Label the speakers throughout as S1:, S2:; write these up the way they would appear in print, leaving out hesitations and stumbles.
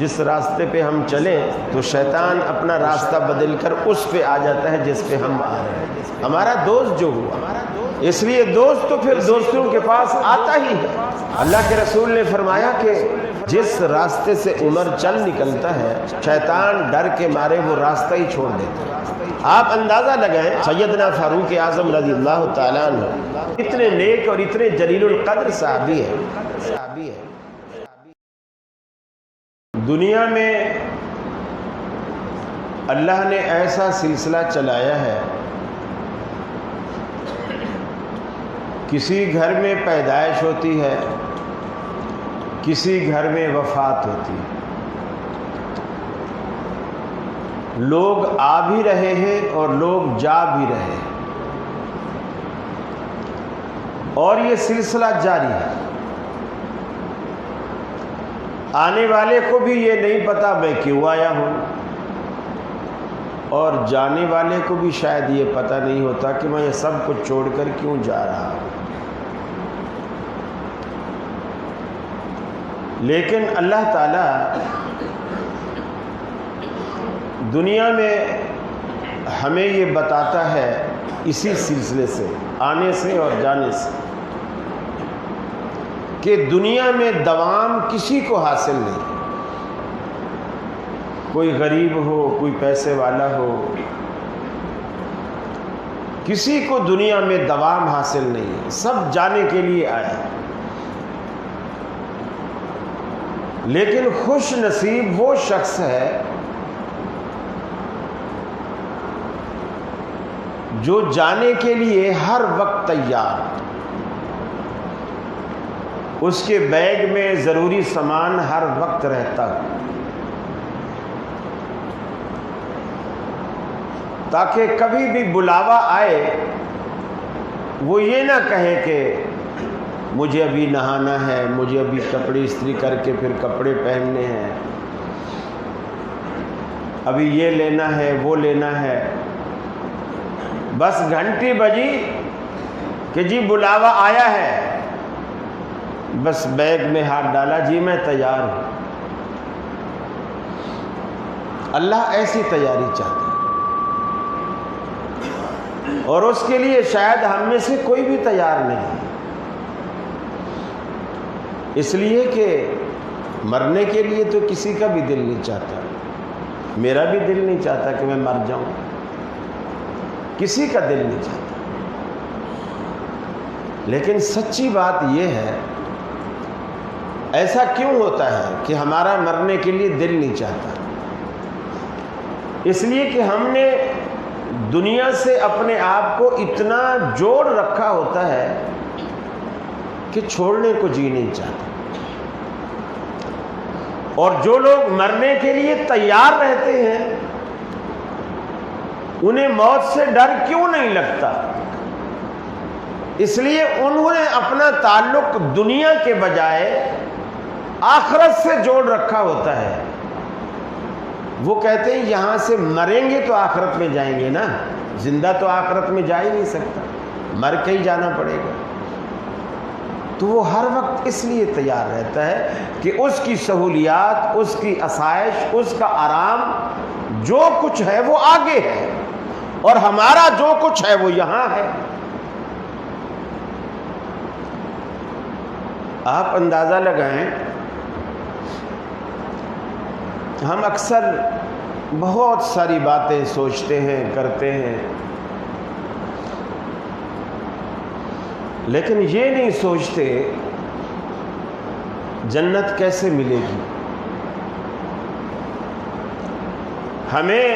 S1: جس راستے پہ ہم چلیں تو شیطان اپنا راستہ بدل کر اس پہ آ جاتا ہے جس پہ ہم آ رہے ہیں۔ ہمارا دوست جو ہوا، اس لیے دوست تو پھر دوستوں کے پاس آتا ہی ہے۔ اللہ کے رسول نے فرمایا کہ جس راستے سے عمر چل نکلتا ہے، شیطان ڈر کے مارے وہ راستہ ہی چھوڑ دیتا ہے۔ آپ اندازہ لگائیں، سیدنا فاروق اعظم رضی اللہ تعالیٰ عنہ اتنے نیک اور اتنے جلیل القدر صحابی ہیں، دنیا میں اللہ نے ایسا سلسلہ چلایا ہے، کسی گھر میں پیدائش ہوتی ہے، کسی گھر میں وفات ہوتی ہے، لوگ آ بھی رہے ہیں اور لوگ جا بھی رہے ہیں، اور یہ سلسلہ جاری ہے۔ آنے والے کو بھی یہ نہیں پتا میں کیوں آیا ہوں، اور جانے والے کو بھی شاید یہ پتہ نہیں ہوتا کہ میں یہ سب کچھ چھوڑ کر کیوں جا رہا ہوں۔ لیکن اللہ تعالیٰ دنیا میں ہمیں یہ بتاتا ہے اسی سلسلے سے، آنے سے اور جانے سے، کہ دنیا میں دوام کسی کو حاصل نہیں۔ کوئی غریب ہو، کوئی پیسے والا ہو، کسی کو دنیا میں دوام حاصل نہیں ہے، سب جانے کے لیے آئے۔ لیکن خوش نصیب وہ شخص ہے جو جانے کے لیے ہر وقت تیار، اس کے بیگ میں ضروری سامان ہر وقت رہتا، تاکہ کبھی بھی بلاوا آئے وہ یہ نہ کہے کہ مجھے ابھی نہانا ہے، مجھے ابھی کپڑے استری کر کے پھر کپڑے پہننے ہیں، ابھی یہ لینا ہے وہ لینا ہے۔ بس گھنٹی بجی کہ جی بلاوا آیا ہے، بس بیگ میں ہاتھ ڈالا، جی میں تیار ہوں۔ اللہ ایسی تیاری چاہتا ہے، اور اس کے لیے شاید ہم میں سے کوئی بھی تیار نہیں، اس لیے کہ مرنے کے لیے تو کسی کا بھی دل نہیں چاہتا، میرا بھی دل نہیں چاہتا کہ میں مر جاؤں، کسی کا دل نہیں چاہتا۔ لیکن سچی بات یہ ہے، ایسا کیوں ہوتا ہے کہ ہمارا مرنے کے لیے دل نہیں چاہتا؟ اس لیے کہ ہم نے دنیا سے اپنے آپ کو اتنا جوڑ رکھا ہوتا ہے کہ چھوڑنے کو جی نہیں چاہتا۔ اور جو لوگ مرنے کے لیے تیار رہتے ہیں، انہیں موت سے ڈر کیوں نہیں لگتا؟ اس لیے انہوں نے اپنا تعلق دنیا کے بجائے آخرت سے جوڑ رکھا ہوتا ہے۔ وہ کہتے ہیں یہاں سے مریں گے تو آخرت میں جائیں گے نا، زندہ تو آخرت میں جا ہی نہیں سکتا، مر کے ہی جانا پڑے گا۔ تو وہ ہر وقت اس لیے تیار رہتا ہے کہ اس کی سہولیات، اس کی آسائش، اس کا آرام، جو کچھ ہے وہ آگے ہے، اور ہمارا جو کچھ ہے وہ یہاں ہے۔ آپ اندازہ لگائیں، ہم اکثر بہت ساری باتیں سوچتے ہیں، کرتے ہیں، لیکن یہ نہیں سوچتے جنت کیسے ملے گی۔ ہمیں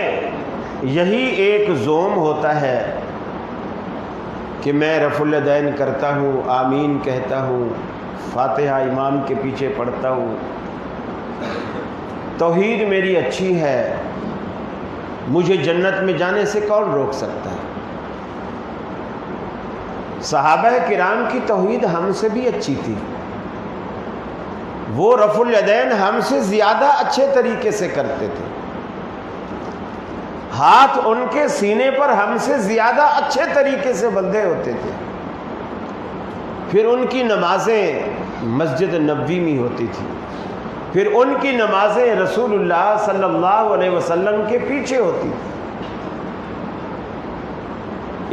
S1: یہی ایک زوم ہوتا ہے کہ میں رفع الیدین کرتا ہوں، آمین کہتا ہوں، فاتحہ امام کے پیچھے پڑھتا ہوں، توحید میری اچھی ہے، مجھے جنت میں جانے سے کون روک سکتا ہے؟ صحابہ کرام کی توحید ہم سے بھی اچھی تھی، وہ رفع الیدین ہم سے زیادہ اچھے طریقے سے کرتے تھے، ہاتھ ان کے سینے پر ہم سے زیادہ اچھے طریقے سے بندھے ہوتے تھے، پھر ان کی نمازیں مسجد نبوی میں ہوتی تھی، پھر ان کی نمازیں رسول اللہ صلی اللہ علیہ وسلم کے پیچھے ہوتی تھی۔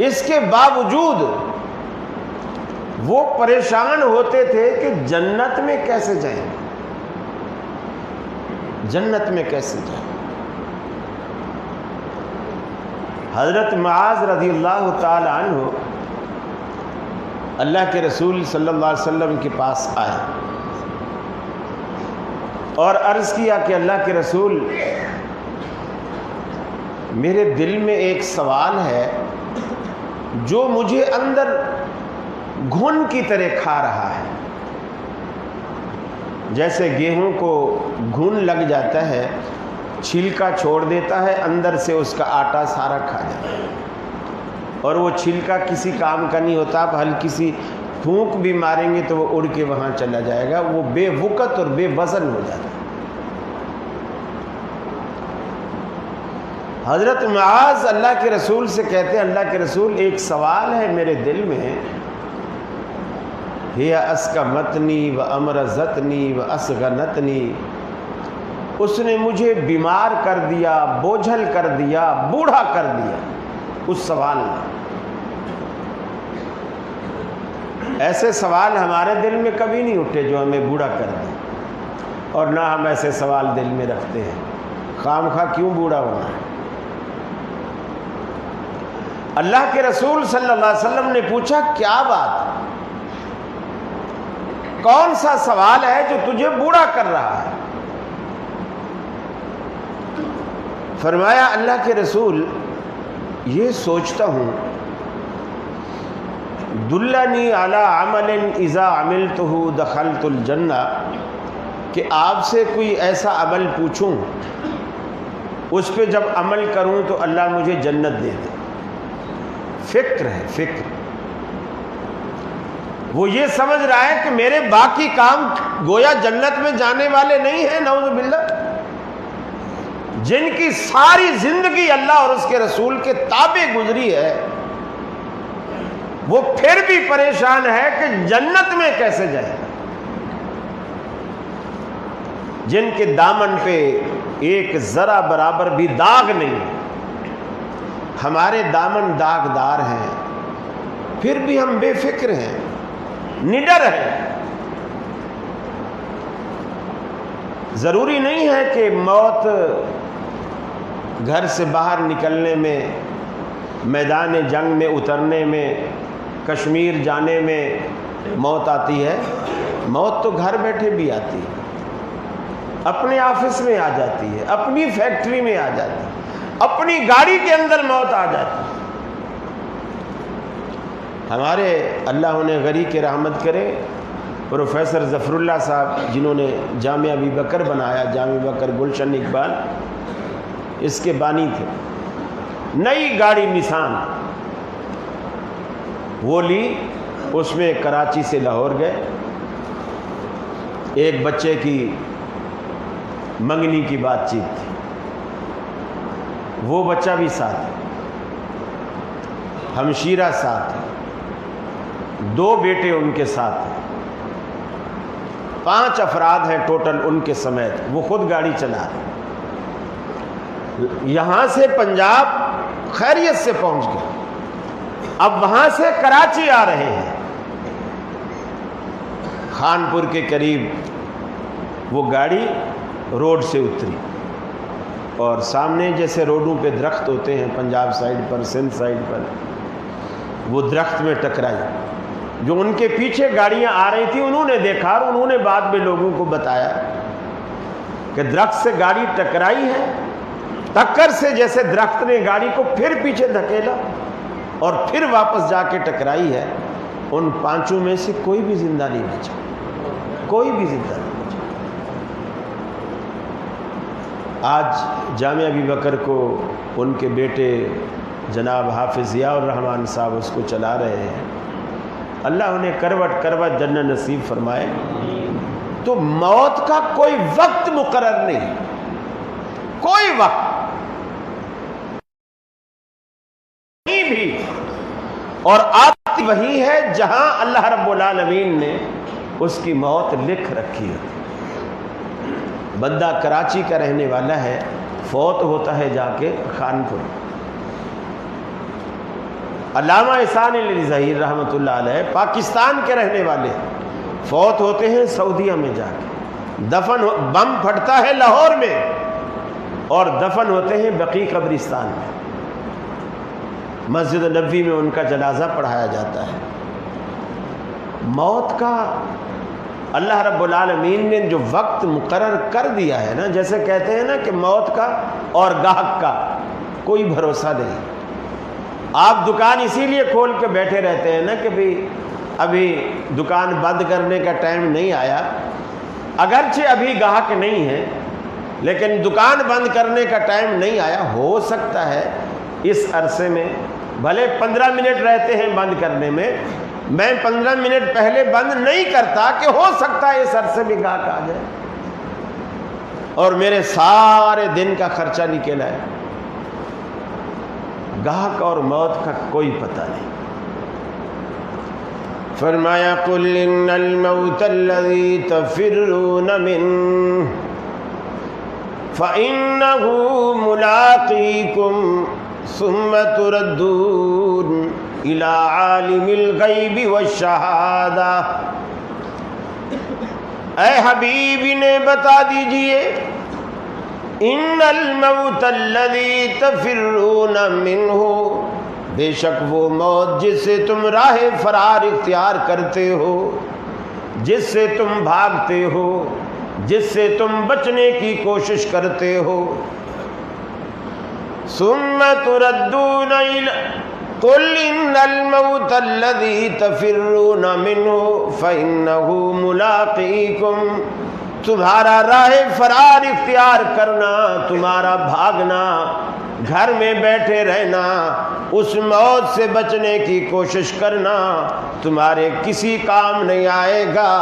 S1: اس کے باوجود وہ پریشان ہوتے تھے کہ جنت میں کیسے جائیں، جنت میں کیسے جائیں۔ حضرت معاذ رضی اللہ تعالی عنہ اللہ کے رسول صلی اللہ علیہ وسلم کے پاس آئے اور عرض کیا کہ اللہ کے رسول، میرے دل میں ایک سوال ہے جو مجھے اندر گھن کی طرح کھا رہا ہے، جیسے گیہوں کو گھن لگ جاتا ہے، چھلکا چھوڑ دیتا ہے، اندر سے اس کا آٹا سارا کھا جاتا ہے، اور وہ چھلکا کسی کام کا نہیں ہوتا، آپ ہلکی سی پھونک بھی ماریں گے تو وہ اڑ کے وہاں چلا جائے گا، وہ بے وقت اور بے وزن ہو جاتا ہے۔ حضرت معاذ اللہ کے رسول سے کہتے ہیں، اللہ کے رسول ایک سوال ہے میرے دل میں، ہی اسکمتنی و امرضتنی و اسغنتنی، اس نے مجھے بیمار کر دیا، بوجھل کر دیا، بوڑھا کر دیا۔ اس سوال میں ایسے سوال ہمارے دل میں کبھی نہیں اٹھے جو ہمیں بوڑھا کر دے، اور نہ ہم ایسے سوال دل میں رکھتے ہیں، خام خواہ کیوں بوڑھا ہونا ہے۔ اللہ کے رسول صلی اللہ علیہ وسلم نے پوچھا کیا بات، کون سا سوال ہے جو تجھے بوڑھا کر رہا ہے؟ فرمایا اللہ کے رسول، یہ سوچتا ہوں، دلنی علی عمل اذا عملتہ دخلت الجنہ، کہ آپ سے کوئی ایسا عمل پوچھوں اس پہ جب عمل کروں تو اللہ مجھے جنت دے دے۔ فکر ہے، فکر، وہ یہ سمجھ رہا ہے کہ میرے باقی کام گویا جنت میں جانے والے نہیں ہیں، نعوذ باللہ، جن کی ساری زندگی اللہ اور اس کے رسول کے تابع گزری ہے، وہ پھر بھی پریشان ہے کہ جنت میں کیسے جائے۔ جن کے دامن پہ ایک ذرا برابر بھی داغ نہیں، ہمارے دامن داغدار ہیں، پھر بھی ہم بے فکر ہیں، نڈر ہیں۔ ضروری نہیں ہے کہ موت گھر سے باہر نکلنے میں، میدان جنگ میں اترنے میں، کشمیر جانے میں موت آتی ہے۔ موت تو گھر بیٹھے بھی آتی ہے، اپنے آفس میں آ جاتی ہے، اپنی فیکٹری میں آ جاتی ہے، اپنی گاڑی کے اندر موت آ جاتی ہے۔ ہمارے اللہ انہیں غری کے رحمت کرے، پروفیسر ظفر اللہ صاحب، جنہوں نے جامعہ ابی بکر بنایا، جامعہ بکر گلشن اقبال، اس کے بانی تھے۔ نئی گاڑی نسان وہ لی، اس میں کراچی سے لاہور گئے، ایک بچے کی منگنی کی بات چیت تھی، وہ بچہ بھی ساتھ ہے، ہمشیرہ ساتھ ہے، 2 بیٹے ان کے ساتھ ہیں، 5 افراد ہیں ٹوٹل ان کے سمیت، وہ خود گاڑی چلا رہے۔ یہاں سے پنجاب خیریت سے پہنچ گئے، اب وہاں سے کراچی آ رہے ہیں، خانپور کے قریب وہ گاڑی روڈ سے اتری، اور سامنے جیسے روڈوں پہ درخت ہوتے ہیں پنجاب سائیڈ پر، سندھ سائیڈ پر، وہ درخت میں ٹکرائی۔ جو ان کے پیچھے گاڑیاں آ رہی تھیں انہوں نے دیکھا، اور انہوں نے بعد میں لوگوں کو بتایا کہ درخت سے گاڑی ٹکرائی ہے، ٹکر سے جیسے درخت نے گاڑی کو پھر پیچھے دھکیلا اور پھر واپس جا کے ٹکرائی ہے۔ ان 5 میں سے کوئی بھی زندہ نہیں بچا، کوئی بھی زندہ نہیں بچا۔ آج جامعہ ابی بکر کو ان کے بیٹے جناب حافظ ضیاء الرحمن صاحب اس کو چلا رہے ہیں، اللہ انہیں کروٹ کروٹ جنت نصیب فرمائے۔ تو موت کا کوئی وقت مقرر نہیں، کوئی وقت نہیں بھی، اور آتی وہی ہے جہاں اللہ رب العالمین نے اس کی موت لکھ رکھی ہے۔ بندہ کراچی کا رہنے والا ہے، فوت ہوتا ہے جا کے خانپور۔ علامہ احسان علی ظہیر رحمۃ اللہ علیہ پاکستان کے رہنے والے، فوت ہوتے ہیں سعودیہ میں جا کے، دفن بم پھٹتا ہے لاہور میں اور دفن ہوتے ہیں بقیع قبرستان میں، مسجد نبوی میں ان کا جنازہ پڑھایا جاتا ہے۔ موت کا اللہ رب العالمین نے جو وقت مقرر کر دیا ہے نا، جیسے کہتے ہیں نا کہ موت کا اور گاہک کا کوئی بھروسہ نہیں۔ آپ دکان اسی لیے کھول کے بیٹھے رہتے ہیں نا کہ ابھی دکان بند کرنے کا ٹائم نہیں آیا، اگرچہ ابھی گاہک نہیں ہے لیکن دکان بند کرنے کا ٹائم نہیں آیا، ہو سکتا ہے اس عرصے میں، بھلے 15 منٹ رہتے ہیں بند کرنے میں 15 منٹ پہلے بند نہیں کرتا کہ ہو سکتا ہے اس عرصے میں گاہک آ جائے اور میرے سارے دن کا خرچہ نکل آئے۔ گاہک اور موت کا کوئی پتہ نہیں۔ فرمایا قل ان الموت الذی تفرون منہ فإنه ملاقیکم ثم تردون الی عالم الغیب والشہادہ۔ اے حبیب انہیں بتا دیجئے، ان الموت الذی تفرون منہ، بے شک وہ موت جس سے تم راہ فرار اختیار کرتے ہو، جس سے تم بھاگتے ہو، جس سے تم بچنے کی کوشش کرتے ہو، ثم تردون الی، قل ان الموت الذی تفرون منہ فإنہ ملاقیکم، تمہارا راہ فرار اختیار کرنا، تمہارا بھاگنا، گھر میں بیٹھے رہنا، اس موت سے بچنے کی کوشش کرنا تمہارے کسی کام نہیں آئے گا۔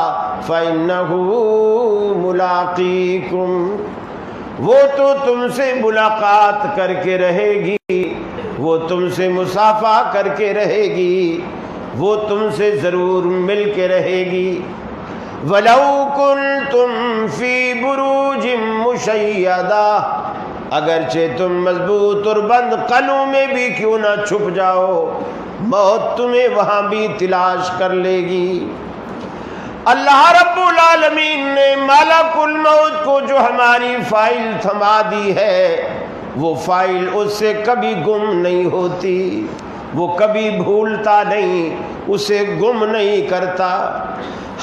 S1: فَإِنَّهُ مُلَاقِيكُمْ، وہ تو تم سے ملاقات کر کے رہے گی، وہ تم سے مصافحہ کر کے رہے گی، وہ تم سے ضرور مل کے رہے گی۔ وَلَوْ كُنْتُمْ فِي بُرُوجٍ مُشَيَّدَةٍ، اگرچہ تم مضبوط اور بند قلعوں میں بھی کیوں نہ چھپ جاؤ، موت تمہیں وہاں بھی تلاش کر لے گی۔ اللہ رب العالمین نے ملک الموت کو جو ہماری فائل تھما دی ہے، وہ فائل اس سے کبھی گم نہیں ہوتی، وہ کبھی بھولتا نہیں، اسے گم نہیں کرتا،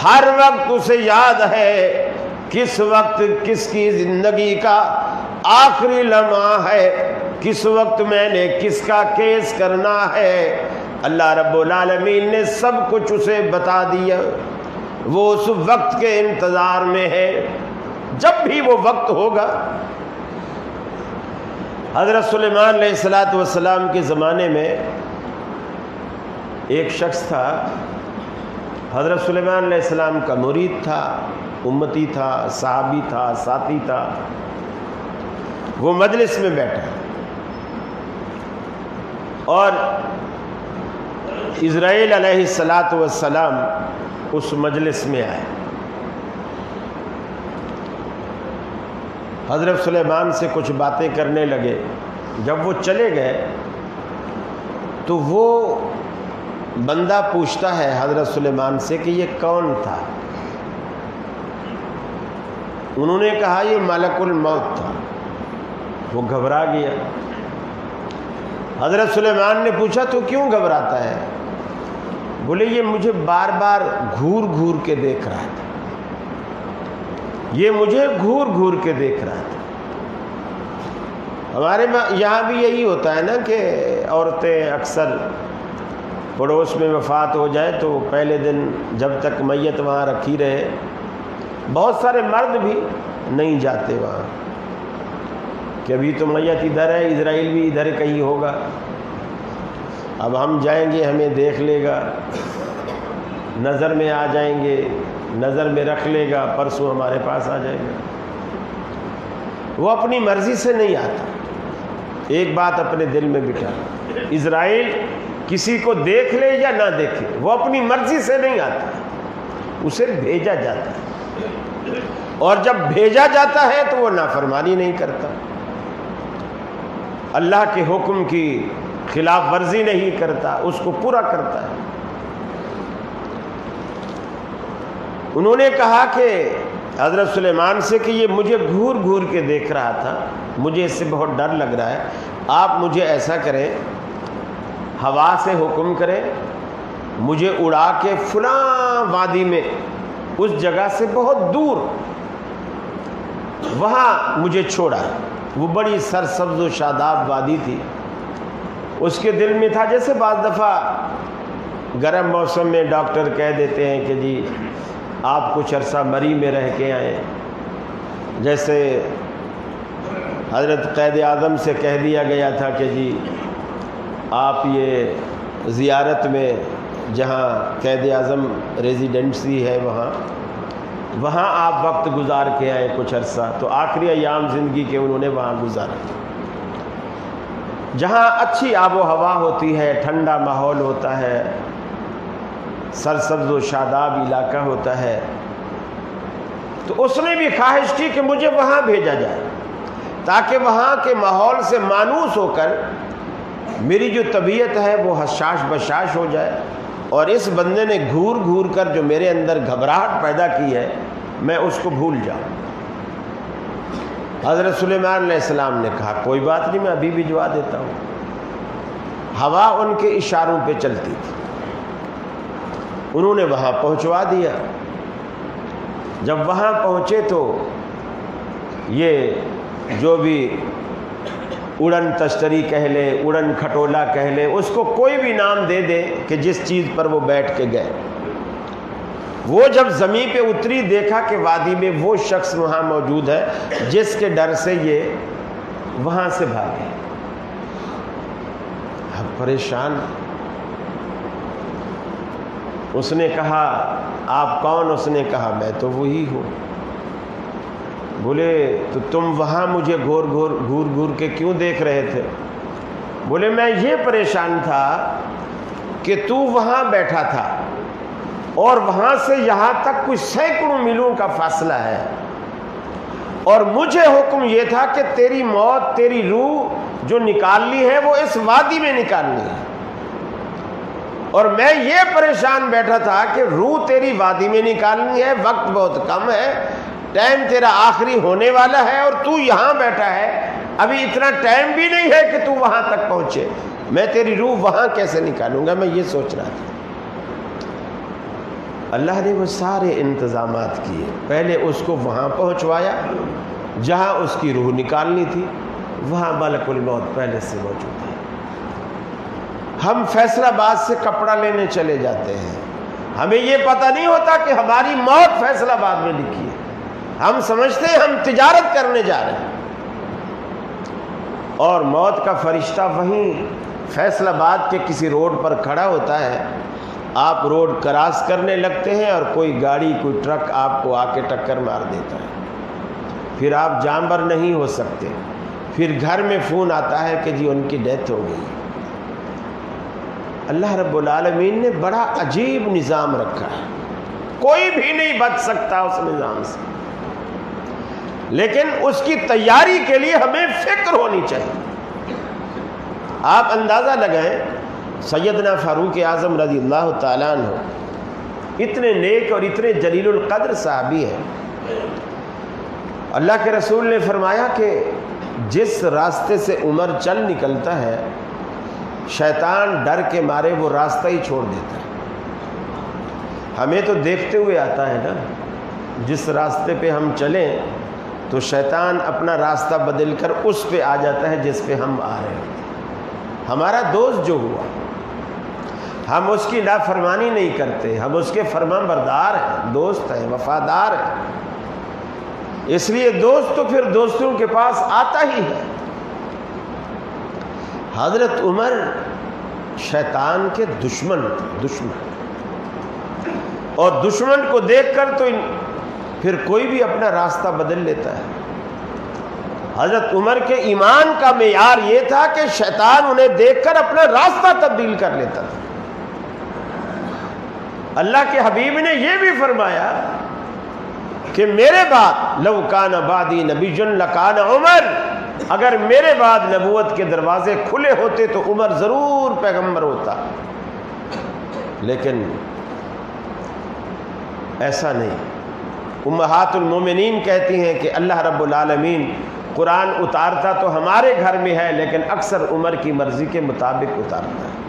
S1: ہر وقت اسے یاد ہے کس وقت کس کی زندگی کا آخری لمحہ ہے، کس وقت میں نے کس کا کیس کرنا ہے۔ اللہ رب العالمین نے سب کچھ اسے بتا دیا، وہ اس وقت کے انتظار میں ہے، جب بھی وہ وقت ہوگا۔ حضرت سلیمان علیہ السلام کے زمانے میں ایک شخص تھا، حضرت سلیمان علیہ السلام کا مرید تھا، امتی تھا، صحابی تھا، ساتھی تھا۔ وہ مجلس میں بیٹھا اور اسرائیل علیہ السلام اس مجلس میں آئے۔ حضرت سلیمان سے کچھ باتیں کرنے لگے، جب وہ چلے گئے تو وہ بندہ پوچھتا ہے حضرت سلیمان سے کہ یہ کون تھا؟ انہوں نے کہا یہ ملک الموت تھا۔ وہ گھبرا گیا۔ حضرت سلیمان نے پوچھا تو کیوں گھبراتا ہے؟ بولے یہ مجھے بار بار گھور گھور کے دیکھ رہا تھا، یہ مجھے گھور گھور کے دیکھ رہا تھا۔ ہمارے یہاں بھی یہی ہوتا ہے نا کہ عورتیں اکثر پڑوس میں وفات ہو جائے تو پہلے دن جب تک میت وہاں رکھی رہے، بہت سارے مرد بھی نہیں جاتے وہاں کہ ابھی تو میت ادھر ہے، اسرائیل بھی ادھر کہیں ہوگا، اب ہم جائیں گے ہمیں دیکھ لے گا، نظر میں آ جائیں گے، نظر میں رکھ لے گا، پرسوں ہمارے پاس آ جائے گا۔ وہ اپنی مرضی سے نہیں آتا۔ ایک بات اپنے دل میں بٹھا، اسرائیل کسی کو دیکھ لے یا نہ دیکھے، وہ اپنی مرضی سے نہیں آتا، اسے بھیجا جاتا ہے۔ اور جب بھیجا جاتا ہے تو وہ نافرمانی نہیں کرتا، اللہ کے حکم کی خلاف ورزی نہیں کرتا، اس کو پورا کرتا ہے۔ انہوں نے کہا کہ حضرت سلیمان سے کہ یہ مجھے گھور گھور کے دیکھ رہا تھا، مجھے اس سے بہت ڈر لگ رہا ہے، آپ مجھے ایسا کریں، ہوا سے حکم کریں، مجھے اڑا کے فلاں وادی میں، اس جگہ سے بہت دور، وہاں مجھے چھوڑا۔ وہ بڑی سرسبز و شاداب وادی تھی۔ اس کے دل میں تھا، جیسے بعض دفعہ گرم موسم میں ڈاکٹر کہہ دیتے ہیں کہ جی آپ کچھ عرصہ مری میں رہ کے آئیں، جیسے حضرت قائد اعظم سے کہہ دیا گیا تھا کہ جی آپ یہ زیارت میں، جہاں قائد اعظم ریزیڈنسی ہے وہاں آپ وقت گزار کے آئیں کچھ عرصہ، تو آخری ایام زندگی کے انہوں نے وہاں گزارا، جہاں اچھی آب و ہوا ہوتی ہے، ٹھنڈا ماحول ہوتا ہے، سرسبز و شاداب علاقہ ہوتا ہے۔ تو اس نے بھی خواہش کی کہ مجھے وہاں بھیجا جائے تاکہ وہاں کے ماحول سے مانوس ہو کر میری جو طبیعت ہے وہ حشاش بشاش ہو جائے، اور اس بندے نے گھور گھور کر جو میرے اندر گھبراہٹ پیدا کی ہے میں اس کو بھول جاؤں۔ حضرت سلیمان علیہ السلام نے کہا کوئی بات نہیں، میں ابھی بھجوا دیتا ہوں۔ ہوا ان کے اشاروں پہ چلتی تھی، انہوں نے وہاں پہنچوا دیا۔ جب وہاں پہنچے تو یہ جو بھی اڑن تشتری کہہ لے، اڑن کھٹولا کہہ لے، اس کو کوئی بھی نام دے دے کہ جس چیز پر وہ بیٹھ کے گئے، وہ جب زمین پہ اتری دیکھا کہ وادی میں وہ شخص وہاں موجود ہے جس کے ڈر سے یہ وہاں سے بھاگے۔ اب پریشان، اس نے کہا آپ کون؟ اس نے کہا میں تو وہی ہوں۔ بولے تو تم وہاں مجھے گھور گھور کے کیوں دیکھ رہے تھے؟ بولے میں یہ پریشان تھا کہ تو وہاں بیٹھا تھا اور وہاں سے یہاں تک کچھ سینکڑوں میلوں کا فاصلہ ہے، اور مجھے حکم یہ تھا کہ تیری موت، تیری روح جو نکالنی ہے وہ اس وادی میں نکالنی ہے، اور میں یہ پریشان بیٹھا تھا کہ روح تیری وادی میں نکالنی ہے، وقت بہت کم ہے، ٹائم تیرا آخری ہونے والا ہے، اور تو یہاں بیٹھا ہے، ابھی اتنا ٹائم بھی نہیں ہے کہ تو وہاں تک پہنچے، میں تیری روح وہاں کیسے نکالوں گا؟ میں یہ سوچ رہا تھا۔ اللہ نے وہ سارے انتظامات کیے، پہلے اس کو وہاں پہنچوایا جہاں اس کی روح نکالنی تھی، وہاں ملک الموت پہلے سے موجود ہے۔ ہم فیصل آباد سے کپڑا لینے چلے جاتے ہیں، ہمیں یہ پتہ نہیں ہوتا کہ ہماری موت فیصل آباد میں لکھی ہے، ہم سمجھتے ہیں ہم تجارت کرنے جا رہے ہیں، اور موت کا فرشتہ وہیں فیصل آباد کے کسی روڈ پر کھڑا ہوتا ہے، آپ روڈ کراس کرنے لگتے ہیں اور کوئی گاڑی، کوئی ٹرک آپ کو آ کے ٹکر مار دیتا ہے، پھر آپ جانبر نہیں ہو سکتے، پھر گھر میں فون آتا ہے کہ جی ان کی ڈیتھ ہو گئی۔ اللہ رب العالمین نے بڑا عجیب نظام رکھا ہے، کوئی بھی نہیں بچ سکتا اس نظام سے، لیکن اس کی تیاری کے لیے ہمیں فکر ہونی چاہیے۔ آپ اندازہ لگائیں، سیدنا فاروق اعظم رضی اللہ تعالیٰ عنہ اتنے نیک اور اتنے جلیل القدر صحابی ہیں، اللہ کے رسول نے فرمایا کہ جس راستے سے عمر چل نکلتا ہے، شیطان ڈر کے مارے وہ راستہ ہی چھوڑ دیتا ہے۔ ہمیں تو دیکھتے ہوئے آتا ہے نا، جس راستے پہ ہم چلیں تو شیطان اپنا راستہ بدل کر اس پہ آ جاتا ہے جس پہ ہم آ رہے ہیں۔ ہمارا دوست جو ہوا، ہم اس کی نافرمانی نہیں کرتے، ہم اس کے فرمان بردار ہیں، دوست ہیں، وفادار ہیں، اس لیے دوست تو پھر دوستوں کے پاس آتا ہی ہے۔ حضرت عمر شیطان کے دشمن، اور دشمن کو دیکھ کر تو پھر کوئی بھی اپنا راستہ بدل لیتا ہے۔ حضرت عمر کے ایمان کا معیار یہ تھا کہ شیطان انہیں دیکھ کر اپنا راستہ تبدیل کر لیتا تھا۔ اللہ کے حبیب نے یہ بھی فرمایا کہ میرے بعد لو کان بعدی نبی لکان عمر، اگر میرے بعد نبوت کے دروازے کھلے ہوتے تو عمر ضرور پیغمبر ہوتا، لیکن ایسا نہیں۔ امہات المومنین کہتی ہیں کہ اللہ رب العالمین قرآن اتارتا تو ہمارے گھر میں ہے، لیکن اکثر عمر کی مرضی کے مطابق اتارتا ہے۔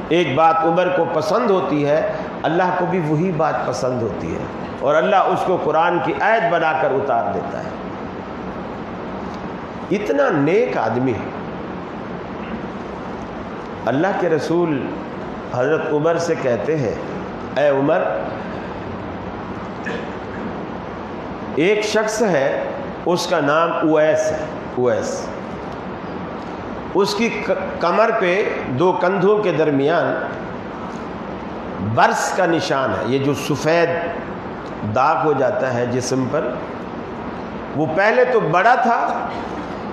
S1: ایک بات عمر کو پسند ہوتی ہے، اللہ کو بھی وہی بات پسند ہوتی ہے، اور اللہ اس کو قرآن کی آیت بنا کر اتار دیتا ہے۔ اتنا نیک آدمی، اللہ کے رسول حضرت عمر سے کہتے ہیں، اے عمر، ایک شخص ہے، اس کا نام اویس ہے، اویس، اس کی کمر پہ دو کندھوں کے درمیان برس کا نشان ہے، یہ جو سفید داغ ہو جاتا ہے جسم پر، وہ پہلے تو بڑا تھا،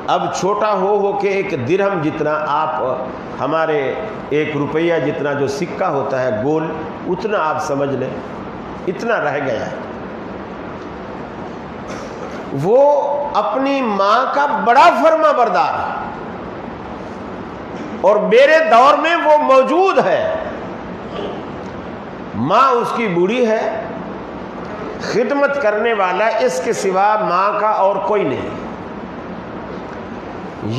S1: اب چھوٹا ہو کے ایک درہم جتنا، آپ ہمارے 1 روپیہ جتنا جو سکہ ہوتا ہے گول، اتنا آپ سمجھ لیں، اتنا رہ گیا ہے۔ وہ اپنی ماں کا بڑا فرما بردار ہے، اور میرے دور میں وہ موجود ہے۔ ماں اس کی بوڑھی ہے، خدمت کرنے والا اس کے سوا ماں کا اور کوئی نہیں۔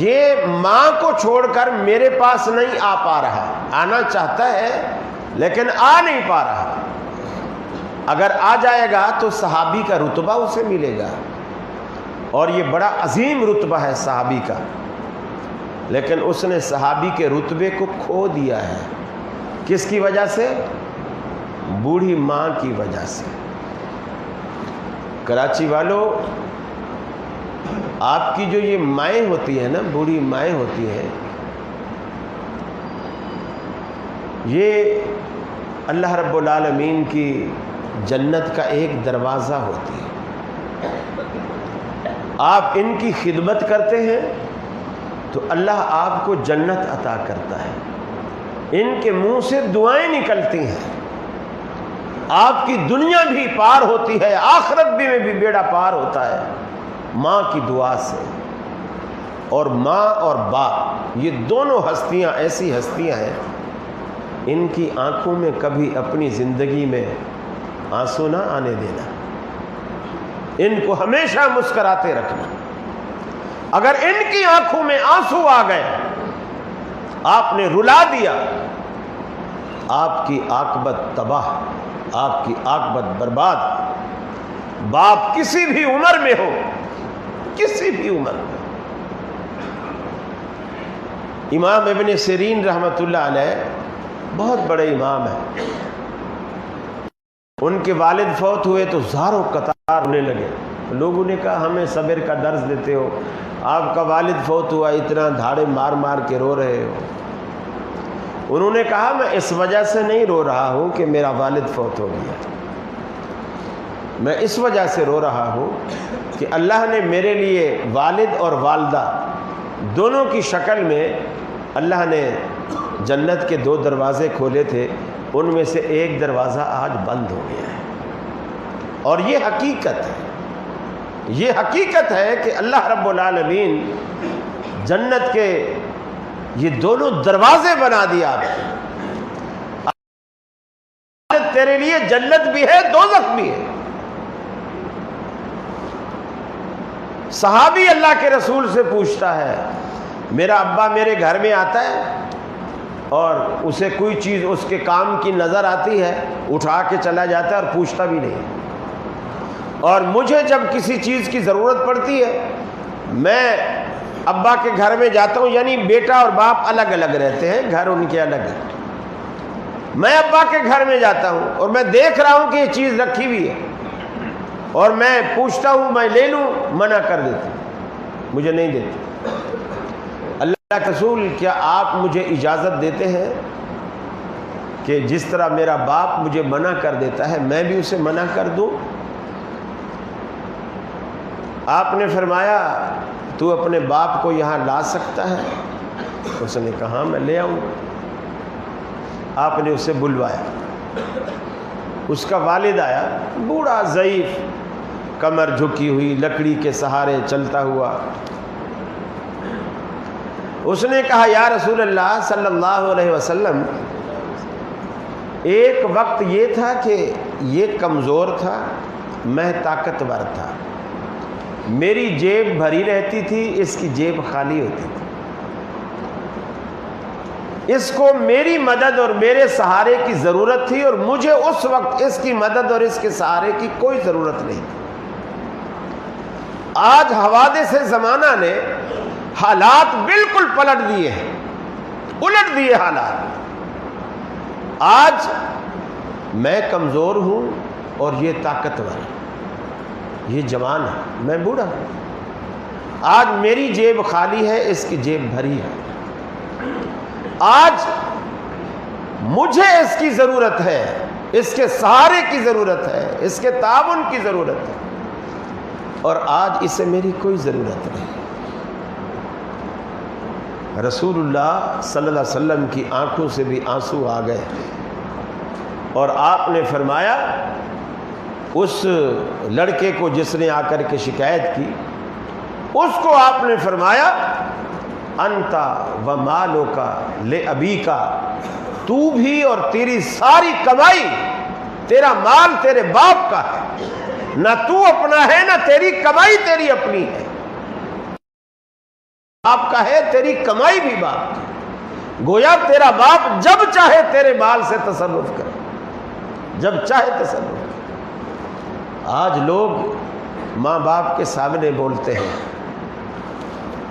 S1: یہ ماں کو چھوڑ کر میرے پاس نہیں آ پا رہا، آنا چاہتا ہے لیکن آ نہیں پا رہا۔ اگر آ جائے گا تو صحابی کا رتبہ اسے ملے گا، اور یہ بڑا عظیم رتبہ ہے صحابی کا، لیکن اس نے صحابی کے رتبے کو کھو دیا ہے۔ کس کی وجہ سے؟ بوڑھی ماں کی وجہ سے۔ کراچی والوں، آپ کی جو یہ مائیں ہوتی ہیں نا، بوڑھی مائیں ہوتی ہیں، یہ اللہ رب العالمین کی جنت کا ایک دروازہ ہوتی ہے۔ آپ ان کی خدمت کرتے ہیں تو اللہ آپ کو جنت عطا کرتا ہے، ان کے منہ سے دعائیں نکلتی ہیں، آپ کی دنیا بھی پار ہوتی ہے، آخرت بھی میں بھی بیڑا پار ہوتا ہے ماں کی دعا سے۔ اور ماں اور باپ، یہ دونوں ہستیاں ایسی ہستیاں ہیں، ان کی آنکھوں میں کبھی اپنی زندگی میں آنسو نہ آنے دینا، ان کو ہمیشہ مسکراتے رکھنا۔ اگر ان کی آنکھوں میں آنسو آ گئے، آپ نے رلا دیا، آپ کی عاقبت تباہ، آپ کی عاقبت برباد۔ باپ کسی بھی عمر میں ہو، کسی بھی عمر میں۔ امام ابن سیرین رحمۃ اللہ علیہ بہت بڑے امام ہیں، ان کے والد فوت ہوئے تو زاروں قطار ہونے لگے۔ لوگوں نے کہا ہمیں صبر کا درس دیتے ہو، آپ کا والد فوت ہوا، اتنا دھاڑے مار مار کے رو رہے ہو۔ انہوں نے کہا میں اس وجہ سے نہیں رو رہا ہوں کہ میرا والد فوت ہو گیا، میں اس وجہ سے رو رہا ہوں کہ اللہ نے میرے لیے والد اور والدہ دونوں کی شکل میں اللہ نے جنت کے 2 دروازے کھولے تھے، ان میں سے ایک دروازہ آج بند ہو گیا ہے۔ اور یہ حقیقت ہے، یہ حقیقت ہے کہ اللہ رب العالمین جنت کے یہ دونوں دروازے بنا دیا۔ تیرے لیے جنت بھی ہے، دوزخ بھی ہے۔ صحابی اللہ کے رسول سے پوچھتا ہے، میرا ابا میرے گھر میں آتا ہے اور اسے کوئی چیز اس کے کام کی نظر آتی ہے، اٹھا کے چلا جاتا ہے اور پوچھتا بھی نہیں، اور مجھے جب کسی چیز کی ضرورت پڑتی ہے میں ابا کے گھر میں جاتا ہوں، یعنی بیٹا اور باپ الگ الگ رہتے ہیں، گھر ان کے الگ ہے، میں ابا کے گھر میں جاتا ہوں اور میں دیکھ رہا ہوں کہ یہ چیز رکھی ہوئی ہے، اور میں پوچھتا ہوں میں لے لوں، منع کر دیتے، مجھے نہیں دیتے۔ اللہ کے رسول، کیا آپ مجھے اجازت دیتے ہیں کہ جس طرح میرا باپ مجھے منع کر دیتا ہے میں بھی اسے منع کر دوں؟ آپ نے فرمایا تو اپنے باپ کو یہاں لا سکتا ہے؟ اس نے کہا میں لے آؤں۔ آپ نے اسے بلوایا، اس کا والد آیا، بوڑھا ضعیف، کمر جھکی ہوئی لکڑی کے سہارے چلتا ہوا. اس نے کہا یا رسول اللہ صلی اللہ علیہ وسلم، ایک وقت یہ تھا کہ یہ کمزور تھا، میں طاقتور تھا، میری جیب بھری رہتی تھی، اس کی جیب خالی ہوتی تھی. اس کو میری مدد اور میرے سہارے کی ضرورت تھی، اور مجھے اس وقت اس کی مدد اور اس کے سہارے کی کوئی ضرورت نہیں تھی. آج حوادث زمانہ نے حالات بالکل پلٹ دیے ہیں، الٹ دیے حالات. آج میں کمزور ہوں اور یہ طاقتور ہے، یہ جوان ہے، میں بوڑھا ہوں. آج میری جیب خالی ہے، اس کی جیب بھری ہے. آج مجھے اس کی ضرورت ہے، اس کے سہارے کی ضرورت ہے، اس کے تعاون کی ضرورت ہے، اور آج اسے میری کوئی ضرورت نہیں. رسول اللہ صلی اللہ علیہ وسلم کی آنکھوں سے بھی آنسو آ گئے، اور آپ نے فرمایا اس لڑکے کو جس نے آ کر کے شکایت کی، اس کو آپ نے فرمایا انتا و مالوکا لے ابی کا، تو بھی اور تیری ساری کمائی، تیرا مال تیرے باپ کا ہے، نہ تو اپنا ہے نہ تیری کمائی تیری اپنی ہے. باپ کا ہے، تیری کمائی بھی باپ کی. گویا تیرا باپ جب چاہے تیرے مال سے تصرف کرے، جب چاہے تصرف کرے. آج لوگ ماں باپ کے سامنے بولتے ہیں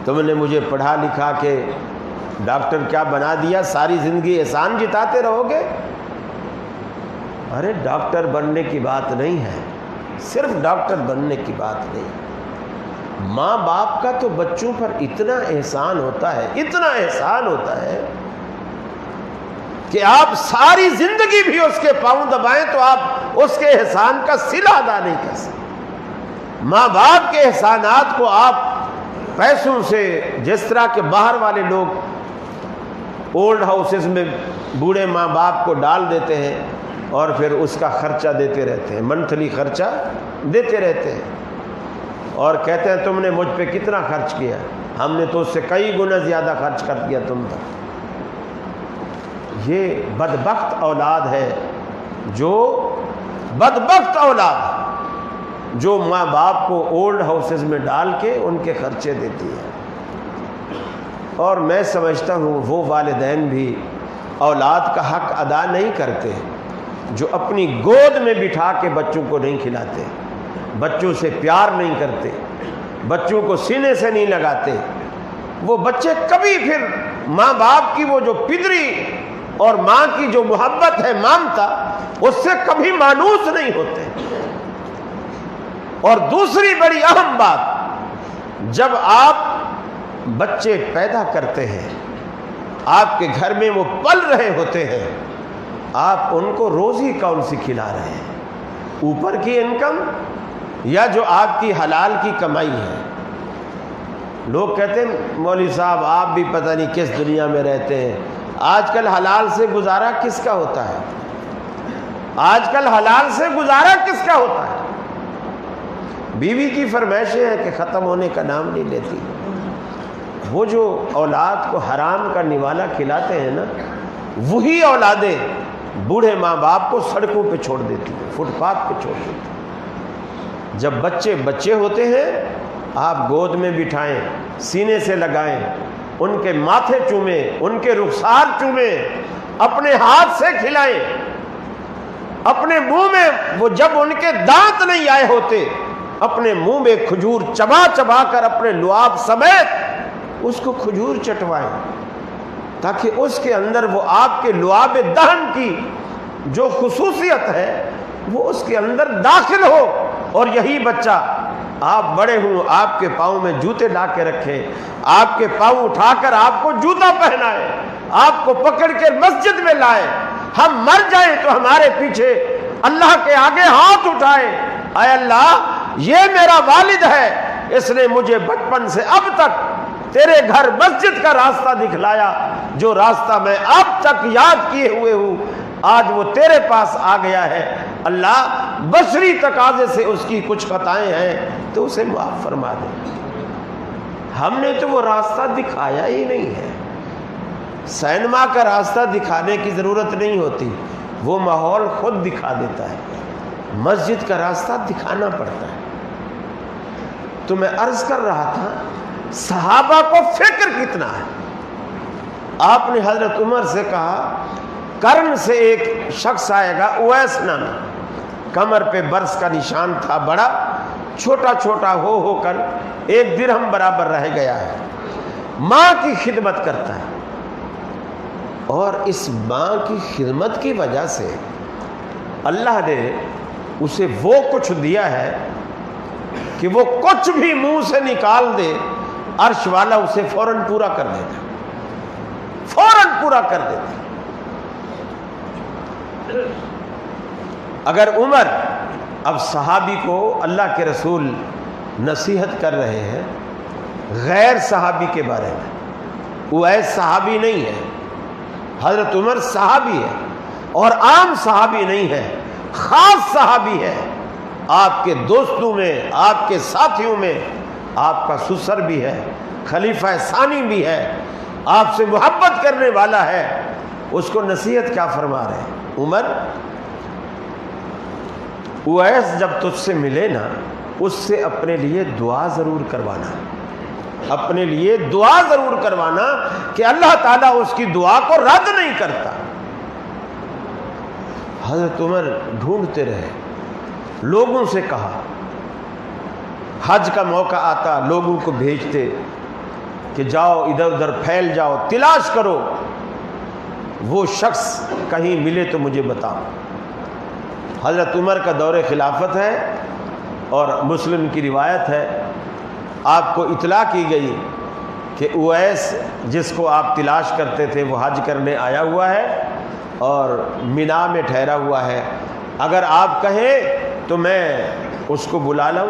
S1: تم نے مجھے پڑھا لکھا کے ڈاکٹر کیا بنا دیا، ساری زندگی احسان جتاتے رہو گے. ارے ڈاکٹر بننے کی بات نہیں ہے، صرف ڈاکٹر بننے کی بات نہیں. ماں باپ کا تو بچوں پر اتنا احسان ہوتا ہے، اتنا احسان ہوتا ہے کہ آپ ساری زندگی بھی اس کے پاؤں دبائیں تو آپ اس کے احسان کا صلہ ادا نہیں کر سکتے. ماں باپ کے احسانات کو آپ پیسوں سے، جس طرح کے باہر والے لوگ اولڈ ہاؤسز میں بوڑھے ماں باپ کو ڈال دیتے ہیں اور پھر اس کا خرچہ دیتے رہتے ہیں، منتھلی خرچہ دیتے رہتے ہیں، اور کہتے ہیں تم نے مجھ پہ کتنا خرچ کیا، ہم نے تو اس سے کئی گنا زیادہ خرچ کر دیا تم پر. یہ بدبخت اولاد ہے، جو بدبخت اولاد جو ماں باپ کو اولڈ ہاؤسز میں ڈال کے ان کے خرچے دیتی ہے. اور میں سمجھتا ہوں وہ والدین بھی اولاد کا حق ادا نہیں کرتے جو اپنی گود میں بٹھا کے بچوں کو نہیں کھلاتے، بچوں سے پیار نہیں کرتے، بچوں کو سینے سے نہیں لگاتے. وہ بچے کبھی پھر ماں باپ کی وہ جو پدری اور ماں کی جو محبت ہے، مامتا، اس سے کبھی مانوس نہیں ہوتے. اور دوسری بڑی اہم بات، جب آپ بچے پیدا کرتے ہیں، آپ کے گھر میں وہ پل رہے ہوتے ہیں، آپ ان کو روزی کون سی کھلا رہے ہیں؟ اوپر کی انکم یا جو آپ کی حلال کی کمائی ہے؟ لوگ کہتے ہیں مولوی صاحب آپ بھی پتہ نہیں کس دنیا میں رہتے ہیں. آج کل حلال سے گزارا کس کا ہوتا ہے؟ آج کل حلال سے گزارا کس کا ہوتا ہے؟ بیوی کی فرمائشیں ہیں کہ ختم ہونے کا نام نہیں لیتی. وہ جو اولاد کو حرام کا نوالا کھلاتے ہیں نا، وہی اولادیں بوڑھے ماں باپ کو سڑکوں پہ چھوڑ دیتی ہیں، فٹ پاتھ پہ چھوڑ دیتی ہیں. جب بچے ہوتے ہیں، آپ گود میں بٹھائیں، سینے سے لگائیں، ان کے ماتھے چومیں، ان کے رخسار چومیں، اپنے ہاتھ سے کھلائیں. اپنے منہ میں وہ جب ان کے دانت نہیں آئے ہوتے، اپنے منہ میں کھجور چبا چبا کر اپنے لعاب سمیت اس کو کھجور چٹوائیں، تاکہ اس کے اندر وہ آپ کے لعاب دہن کی جو خصوصیت ہے وہ اس کے اندر داخل ہو. اور یہی بچہ آپ بڑے ہوں، آپ کے پاؤں میں جوتے لا کے رکھے، آپ کے پاؤں اٹھا کر آپ کو جوتا پہنائے، آپ کو پکڑ کے مسجد میں لائے. ہم مر جائیں تو ہمارے پیچھے اللہ کے آگے ہاتھ اٹھائے، اے اللہ یہ میرا والد ہے، اس نے مجھے بچپن سے اب تک تیرے گھر مسجد کا راستہ دکھلایا، جو راستہ میں اب تک یاد کیے ہوئے ہوں، آج وہ تیرے پاس آ گیا ہے. اللہ بشری تقاضے سے اس کی کچھ خطائیں ہیں تو اسے معاف فرما دے. ہم نے تو وہ راستہ دکھایا ہی نہیں ہے. سینما کا راستہ دکھانے کی ضرورت نہیں ہوتی، وہ ماحول خود دکھا دیتا ہے. مسجد کا راستہ دکھانا پڑتا ہے. تو میں عرض کر رہا تھا صحابہ کو فکر کتنا ہے. آپ نے حضرت عمر سے کہا قرن سے ایک شخص آئے گا، اویس نامی، کمر پہ برس کا نشان تھا، بڑا چھوٹا چھوٹا ہو کر 1 درہم برابر رہ گیا ہے، ماں کی خدمت کرتا ہے، اور اس ماں کی خدمت کی وجہ سے اللہ نے اسے وہ کچھ دیا ہے کہ وہ کچھ بھی منہ سے نکال دے عرش والا اسے فوراً پورا کر دیتا، فوراً پورا کر دیتا. اگر عمر اب صحابی کو اللہ کے رسول نصیحت کر رہے ہیں غیر صحابی کے بارے میں، اویس صحابی نہیں ہے، حضرت عمر صحابی ہے اور عام صحابی نہیں ہے، خاص صحابی ہے، آپ کے دوستوں میں، آپ کے ساتھیوں میں آپ کا سسر بھی ہے، خلیفہ ثانی بھی ہے، آپ سے محبت کرنے والا ہے. اس کو نصیحت کیا فرما رہے ہیں؟ عمر، اویس جب تجھ سے ملے نا اس سے اپنے لیے دعا ضرور کروانا، اپنے لیے دعا ضرور کروانا کہ اللہ تعالیٰ اس کی دعا کو رد نہیں کرتا. حضرت عمر ڈھونڈتے رہے، لوگوں سے کہا، حج کا موقع آتا لوگوں کو بھیجتے کہ جاؤ ادھر ادھر پھیل جاؤ، تلاش کرو، وہ شخص کہیں ملے تو مجھے بتاؤ. حضرت عمر کا دور خلافت ہے اور مسلم کی روایت ہے، آپ کو اطلاع کی گئی کہ اویس جس کو آپ تلاش کرتے تھے وہ حج کرنے آیا ہوا ہے اور مینا میں ٹھہرا ہوا ہے، اگر آپ کہیں تو میں اس کو بلا لوں.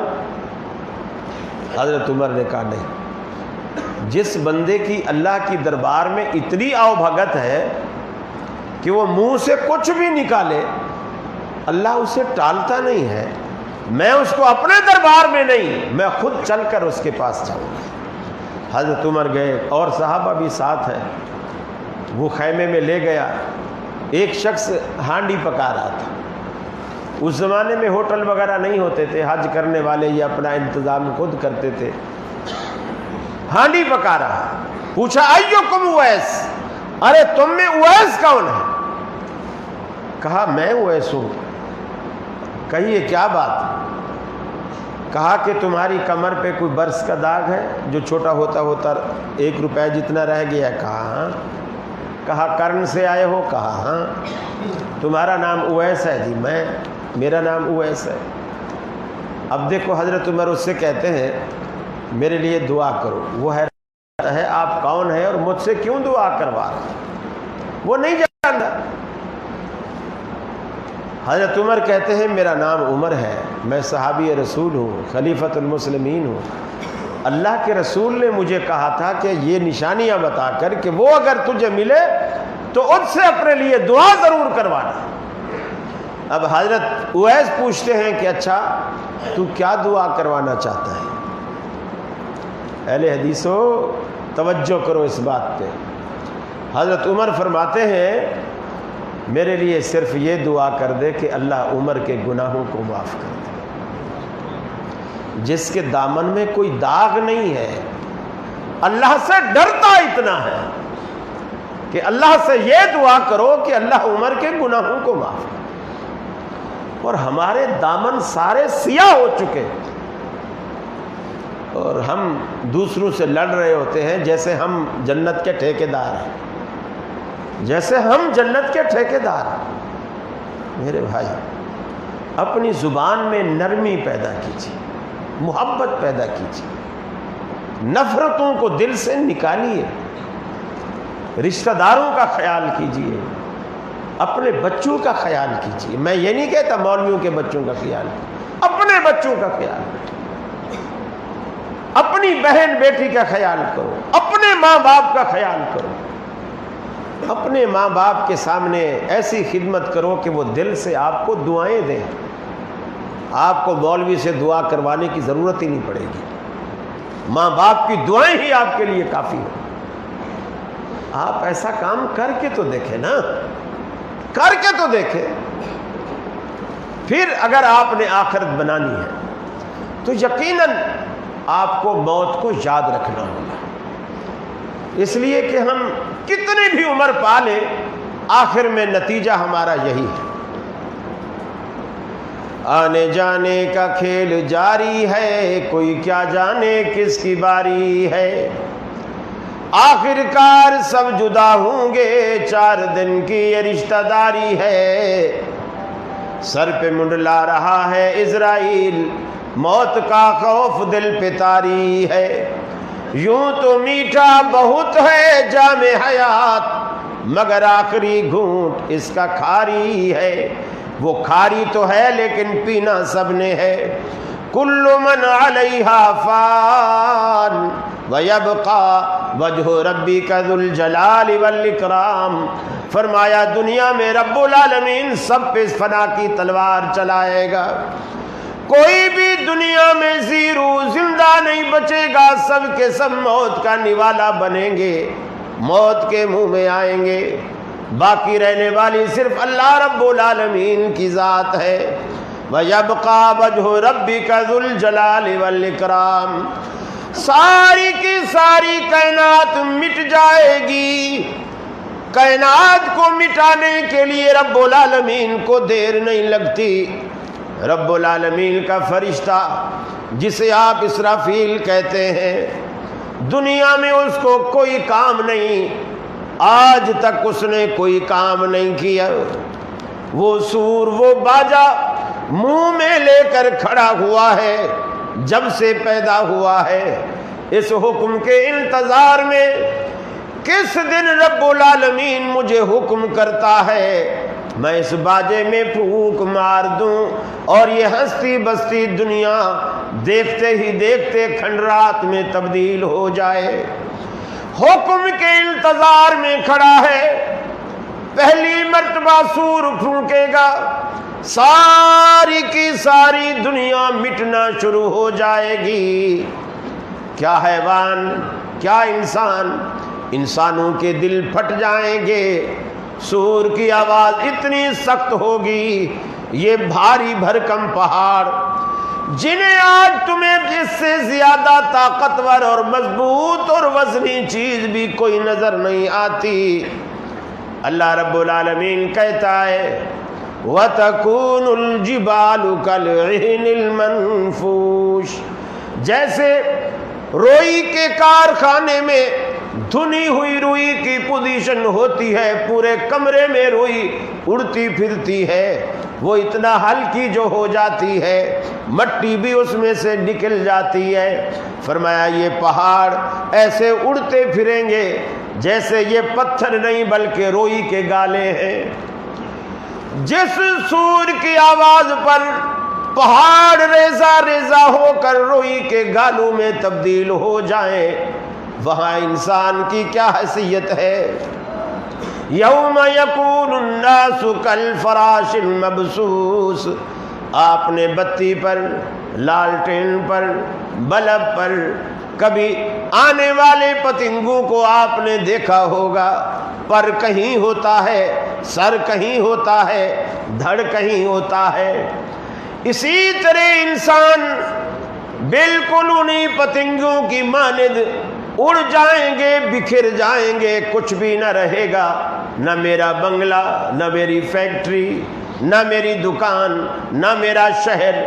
S1: حضرت عمر نے کہا نہیں، جس بندے کی اللہ کی دربار میں اتنی آؤ بھگت ہے کہ وہ منہ سے کچھ بھی نکالے اللہ اسے ٹالتا نہیں ہے، میں اس کو اپنے دربار میں نہیں، میں خود چل کر اس کے پاس جاؤں گا. حضرت عمر گئے اور صحابہ بھی ساتھ ہیں. وہ خیمے میں لے گیا، ایک شخص ہانڈی پکا رہا تھا. اس زمانے میں ہوٹل وغیرہ نہیں ہوتے تھے، حج کرنے والے یہ اپنا انتظام خود کرتے تھے. ہانڈی پکا رہا، پوچھا ایکم اویس، ارے تم میں اویس کون ہے؟ کہا میں اویس ہوں. کہیے کیا بات؟ کہا کہ تمہاری کمر پہ کوئی برس کا داغ ہے جو چھوٹا ہوتا ہوتا 1 روپے جتنا رہ گیا ہے؟ کہا ہاں. کہا قرن سے آئے ہو؟ کہا ہاں. تمہارا نام اویس ہے؟ جی میرا نام اویس ہے. اب دیکھو حضرت عمر اس سے کہتے ہیں میرے لیے دعا کرو. وہ ہے آپ کون ہیں اور مجھ سے کیوں دعا کروا رہے؟ وہ نہیں جانتا. حضرت عمر کہتے ہیں میرا نام عمر ہے، میں صحابی رسول ہوں، خلیفۃ المسلمین ہوں. اللہ کے رسول نے مجھے کہا تھا کہ یہ نشانیاں بتا کر کہ وہ اگر تجھے ملے تو ان سے اپنے لیے دعا ضرور کروانا. اب حضرت اویس پوچھتے ہیں کہ اچھا تو کیا دعا کروانا چاہتا ہے؟ اہل حدیثو توجہ کرو اس بات پہ. حضرت عمر فرماتے ہیں میرے لیے صرف یہ دعا کر دے کہ اللہ عمر کے گناہوں کو معاف کر دے. جس کے دامن میں کوئی داغ نہیں ہے، اللہ سے ڈرتا اتنا ہے کہ اللہ سے یہ دعا کرو کہ اللہ عمر کے گناہوں کو معاف کر. اور ہمارے دامن سارے سیاہ ہو چکے اور ہم دوسروں سے لڑ رہے ہوتے ہیں جیسے ہم جنت کے ٹھیکیدار ہیں، جیسے ہم جنت کے ٹھیکیدار ہیں. میرے بھائی اپنی زبان میں نرمی پیدا کیجیے، محبت پیدا کیجیے، نفرتوں کو دل سے نکالیے، رشتہ داروں کا خیال کیجیے، اپنے بچوں کا خیال کیجیے. میں یہ نہیں کہتا مولویوں کے بچوں کا خیال، اپنے بچوں کا خیال، اپنی بہن بیٹی کا خیال کرو، اپنے ماں باپ کا خیال کرو. اپنے ماں باپ کے سامنے ایسی خدمت کرو کہ وہ دل سے آپ کو دعائیں دیں. آپ کو مولوی سے دعا کروانے کی ضرورت ہی نہیں پڑے گی، ماں باپ کی دعائیں ہی آپ کے لیے کافی ہیں۔ آپ ایسا کام کر کے تو دیکھیں نا، کر کے تو دیکھیں۔ پھر اگر آپ نے آخرت بنانی ہے تو یقیناً آپ کو موت کو یاد رکھنا ہوگا، اس لیے کہ ہم کتنی بھی عمر پا لیں آخر میں نتیجہ ہمارا یہی ہے۔ آنے جانے کا کھیل جاری ہے، کوئی کیا جانے کس کی باری ہے، آخر کار سب جدا ہوں گے، 4 دن کی یہ رشتہ داری ہے۔ سر پہ منڈلا رہا ہے عزرائیل، موت کا خوف دل پہ طاری ہے، یوں تو میٹھا بہت ہے جام حیات، مگر آخری گھونٹ اس کا کھاری ہے۔ وہ کھاری تو ہے لیکن پینا سب نے ہے۔ کل من علیہا فان ویبقى وجہ ربک ذو الجلال والاکرام۔ فرمایا دنیا میں رب العالمین سب پہ فنا کی تلوار چلائے گا، کوئی بھی دنیا میں زیرو زندہ نہیں بچے گا، سب کے سب موت کا نوالا بنیں گے، موت کے منہ میں آئیں گے، باقی رہنے والی صرف اللہ رب العالمین کی ذات ہے۔ وَيَبْقَى وَجْهُ رَبِّكَ ذُو الْجَلَالِ وَالْإِكْرَامِ۔ ساری کی ساری کائنات مٹ جائے گی، کائنات کو مٹانے کے لیے رب العالمین کو دیر نہیں لگتی۔ رب العالمین کا فرشتہ جسے آپ اسرافیل کہتے ہیں، دنیا میں اس کو کوئی کام نہیں، آج تک اس نے کوئی کام نہیں کیا۔ وہ سور، وہ باجا منہ میں لے کر کھڑا ہوا ہے، جب سے پیدا ہوا ہے، اس حکم کے انتظار میں کس دن رب العالمین مجھے حکم کرتا ہے میں اس باجے میں پھونک مار دوں اور یہ ہستی بستی دنیا دیکھتے ہی دیکھتے کھنڈرات میں تبدیل ہو جائے۔ حکم کے انتظار میں کھڑا ہے، پہلی مرتبہ سور پھونکے گا، ساری کی ساری دنیا مٹنا شروع ہو جائے گی۔ کیا حیوان، کیا انسان، انسانوں کے دل پھٹ جائیں گے، سور کی آواز اتنی سخت ہوگی، یہ بھاری بھرکم پہاڑ جنہیں آج تمہیں اس سے زیادہ طاقتور اور مضبوط اور وزنی چیز بھی کوئی نظر نہیں آتی، اللہ رب العالمین کہتا ہے وَتَكُونُ الْجِبَالُ كَالْعِهْنِ الْمَنْفُوشِ۔ جیسے روئی کے کارخانے میں دھنی ہوئی روئی کی پوزیشن ہوتی ہے، پورے کمرے میں روئی اڑتی پھرتی ہے، وہ اتنا ہلکی جو ہو جاتی ہے مٹی بھی اس میں سے نکل جاتی ہے۔ فرمایا یہ پہاڑ ایسے اڑتے پھریں گے جیسے یہ پتھر نہیں بلکہ روئی کے گالے ہیں۔ جس سور کی آواز پر پہاڑ ریزہ ریزہ ہو کر روئی کے گالوں میں تبدیل ہو جائیں، وہاں انسان کی کیا حیثیت ہے۔ یوم یکون الناس کالفراش المبثوث۔ آپ نے بتی پر، لالٹین پر، بلب پر کبھی آنے والے پتنگوں کو آپ نے دیکھا ہوگا، پر کہیں ہوتا ہے، سر کہیں ہوتا ہے، دھڑ کہیں ہوتا ہے۔ اسی طرح انسان بالکل انہی پتنگوں کی مانند اڑ جائیں گے، بکھر جائیں گے، کچھ بھی نہ رہے گا، نہ میرا بنگلہ، نہ میری فیکٹری، نہ میری دکان، نہ میرا شہر،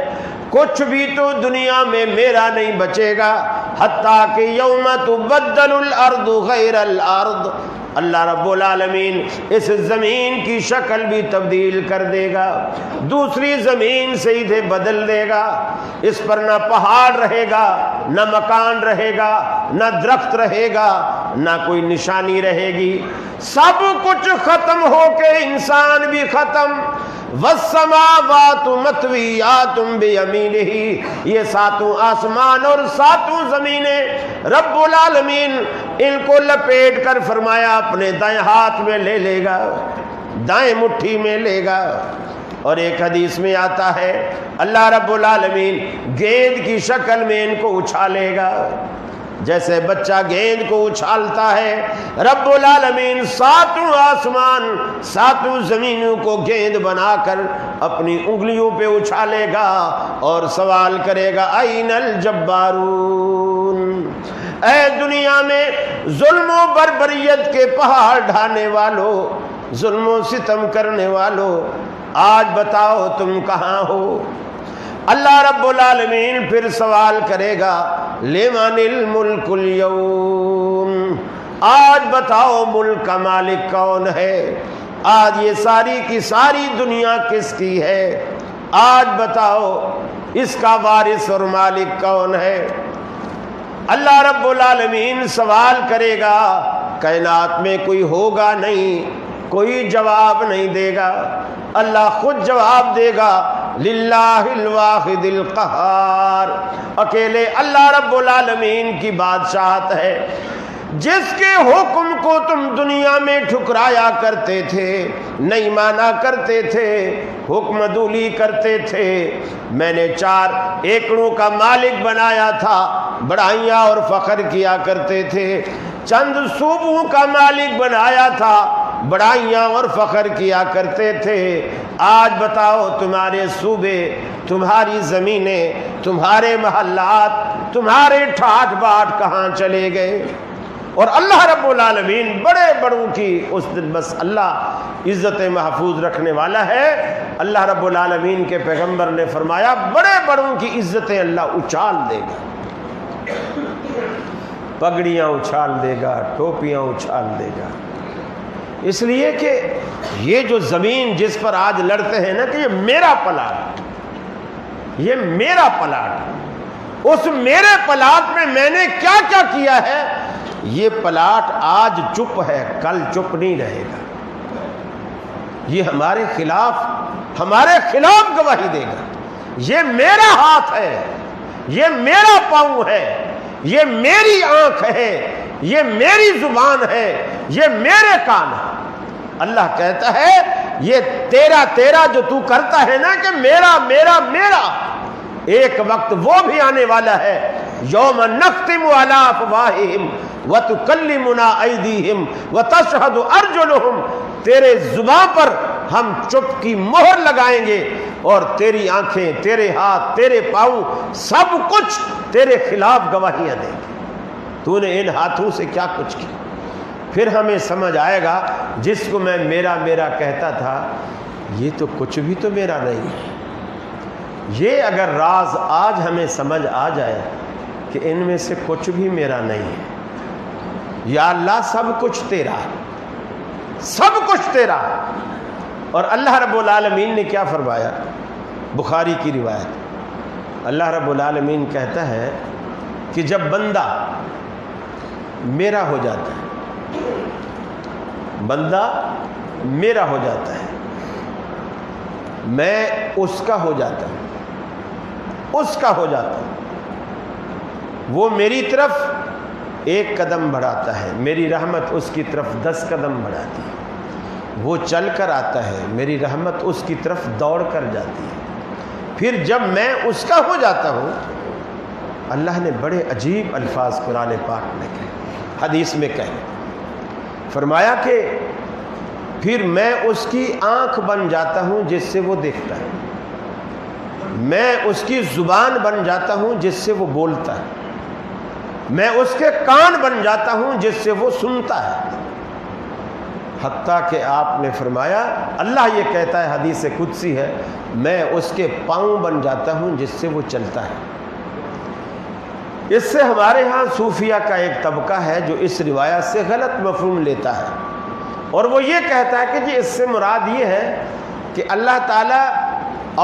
S1: کچھ بھی تو دنیا میں میرا نہیں بچے گا، حتیٰ کہ یوم تبدل الارض غیر الارض، اللہ رب العالمین اس زمین کی شکل بھی تبدیل کر دے گا، دوسری زمین سے ادھر بدل دے گا، اس پر نہ پہاڑ رہے گا، نہ مکان رہے گا، نہ درخت رہے گا، نہ کوئی نشانی رہے گی، سب کچھ ختم ہو کے انسان بھی ختم۔ والسماوات مطویات بیمینہ، یہ ساتوں آسمان اور ساتوں زمینیں رب العالمین ان کو لپیٹ کر فرمایا اپنے دائیں ہاتھ میں لے لے گا، دائیں مٹھی میں لے گا۔ اور ایک حدیث میں آتا ہے اللہ رب العالمین گیند کی شکل میں ان کو اچھالے گا، جیسے بچہ گیند کو اچھالتا ہے رب العالمین ساتوں آسمان ساتوں زمینوں کو گیند بنا کر اپنی انگلیوں پہ اچھالے گا اور سوال کرے گا این الجبارون، اے دنیا میں ظلم و بربریت کے پہاڑ ڈھانے والوں، ظلم و ستم کرنے والوں، آج بتاؤ تم کہاں ہو؟ اللہ رب العالمین پھر سوال کرے گا لمن الملک اليوم، آج بتاؤ ملک کا مالک کون ہے؟ آج یہ ساری کی ساری دنیا کس کی ہے؟ آج بتاؤ اس کا وارث اور مالک کون ہے؟ اللہ رب العالمین سوال کرے گا، کائنات میں کوئی ہوگا نہیں، کوئی جواب نہیں دے گا، اللہ خود جواب دے گا للہ الواحد القہار، اکیلے اللہ رب العالمین کی بادشاہت ہے، جس کے حکم کو تم دنیا میں ٹھکرایا کرتے تھے، نہیں مانا کرتے تھے، حکم دولی کرتے تھے۔ میں نے 4 ایکڑوں کا مالک بنایا تھا، بڑائیاں اور فخر کیا کرتے تھے، چند صوبوں کا مالک بنایا تھا، بڑائیاں اور فخر کیا کرتے تھے، آج بتاؤ تمہارے صوبے، تمہاری زمینیں، تمہارے محلات، تمہارے ٹھاٹ باٹ کہاں چلے گئے؟ اور اللہ رب العالمین بڑے بڑوں کی اس دن بس اللہ عزت محفوظ رکھنے والا ہے۔ اللہ رب العالمین کے پیغمبر نے فرمایا بڑے بڑوں کی عزتیں اللہ اچھال دے گا، پگڑیاں اچھال دے گا، ٹوپیاں اچھال دے گا، اس لیے کہ یہ جو زمین جس پر آج لڑتے ہیں نا کہ یہ میرا پلاٹ، یہ میرا پلاٹ، اس میرے پلاٹ میں نے کیا کیا کیا ہے، یہ پلاٹ آج چپ ہے، کل چپ نہیں رہے گا، یہ ہمارے خلاف گواہی دے گا، یہ میرا ہاتھ ہے، یہ میرا پاؤں ہے، یہ میری آنکھ ہے، یہ میری زبان ہے، یہ میرے کان ہے۔ اللہ کہتا ہے یہ تیرا جو تو کرتا ہے نا کہ میرا میرا میرا، ایک وقت وہ بھی آنے والا ہے، یوم نختم علی افواہہم وتکلمنا ایدیہم وتشہد ارجلہم، تیرے زبان پر ہم چپ کی مہر لگائیں گے اور تیری آنکھیں، تیرے ہاتھ، تیرے پاؤں، سب کچھ تیرے خلاف گواہیاں دیں گے، تو نے ان ہاتھوں سے کیا کچھ کیا۔ پھر ہمیں سمجھ آئے گا جس کو میں میرا میرا کہتا تھا یہ تو کچھ بھی تو میرا نہیں ہے۔ یہ اگر راز آج ہمیں سمجھ آ جائے کہ ان میں سے کچھ بھی میرا نہیں ہے، یا اللہ سب کچھ تیرا، سب کچھ تیرا۔ اور اللہ رب العالمین نے کیا فرمایا؟ بخاری کی روایت، اللہ رب العالمین کہتا ہے کہ جب بندہ میرا ہو جاتا ہے، بندہ میرا ہو جاتا ہے، میں اس کا ہو جاتا ہوں، اس کا ہو جاتا ہوں، وہ میری طرف 1 قدم بڑھاتا ہے، میری رحمت اس کی طرف 10 قدم بڑھاتی ہے، وہ چل کر آتا ہے، میری رحمت اس کی طرف دوڑ کر جاتی ہے۔ پھر جب میں اس کا ہو جاتا ہوں، اللہ نے بڑے عجیب الفاظ قرآن پاک میں کہے، حدیث میں کہے، فرمایا کہ پھر میں اس کی آنکھ بن جاتا ہوں جس سے وہ دیکھتا ہے، میں اس کی زبان بن جاتا ہوں جس سے وہ بولتا ہے، میں اس کے کان بن جاتا ہوں جس سے وہ سنتا ہے، حتیٰ کہ آپ نے فرمایا، اللہ یہ کہتا ہے، حدیث قدسی ہے، میں اس کے پاؤں بن جاتا ہوں جس سے وہ چلتا ہے۔ اس سے ہمارے ہاں صوفیہ کا ایک طبقہ ہے جو اس روایت سے غلط مفہوم لیتا ہے، اور وہ یہ کہتا ہے کہ جی اس سے مراد یہ ہے کہ اللہ تعالیٰ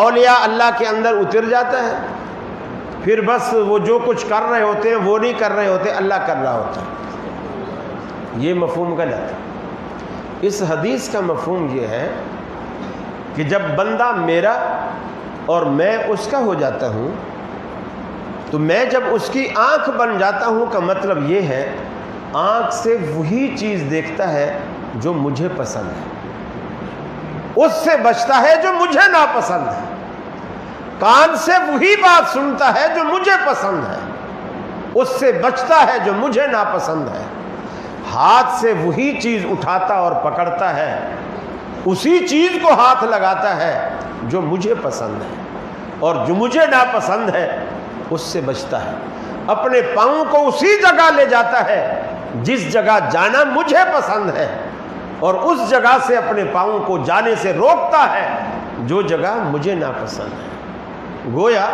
S1: اولیاء اللہ کے اندر اتر جاتا ہے، پھر بس وہ جو کچھ کر رہے ہوتے ہیں وہ نہیں کر رہے ہوتے، اللہ کر رہا ہوتا ہے۔ یہ مفہوم غلط ہے۔ اس حدیث کا مفہوم یہ ہے کہ جب بندہ میرا اور میں اس کا ہو جاتا ہوں، تو میں جب اس کی آنکھ بن جاتا ہوں کا مطلب یہ ہے آنکھ سے وہی چیز دیکھتا ہے جو مجھے پسند ہے، اس سے بچتا ہے جو مجھے ناپسند ہے، کان سے وہی بات سنتا ہے جو مجھے پسند ہے، اس سے بچتا ہے جو مجھے ناپسند ہے، ہاتھ سے وہی چیز اٹھاتا اور پکڑتا ہے، اسی چیز کو ہاتھ لگاتا ہے جو مجھے پسند ہے، اور جو مجھے ناپسند ہے اس سے بچتا ہے، اپنے پاؤں کو اسی جگہ لے جاتا ہے جس جگہ جانا مجھے پسند ہے، اور اس جگہ سے اپنے پاؤں کو جانے سے روکتا ہے جو جگہ مجھے ناپسند ہے۔ گویا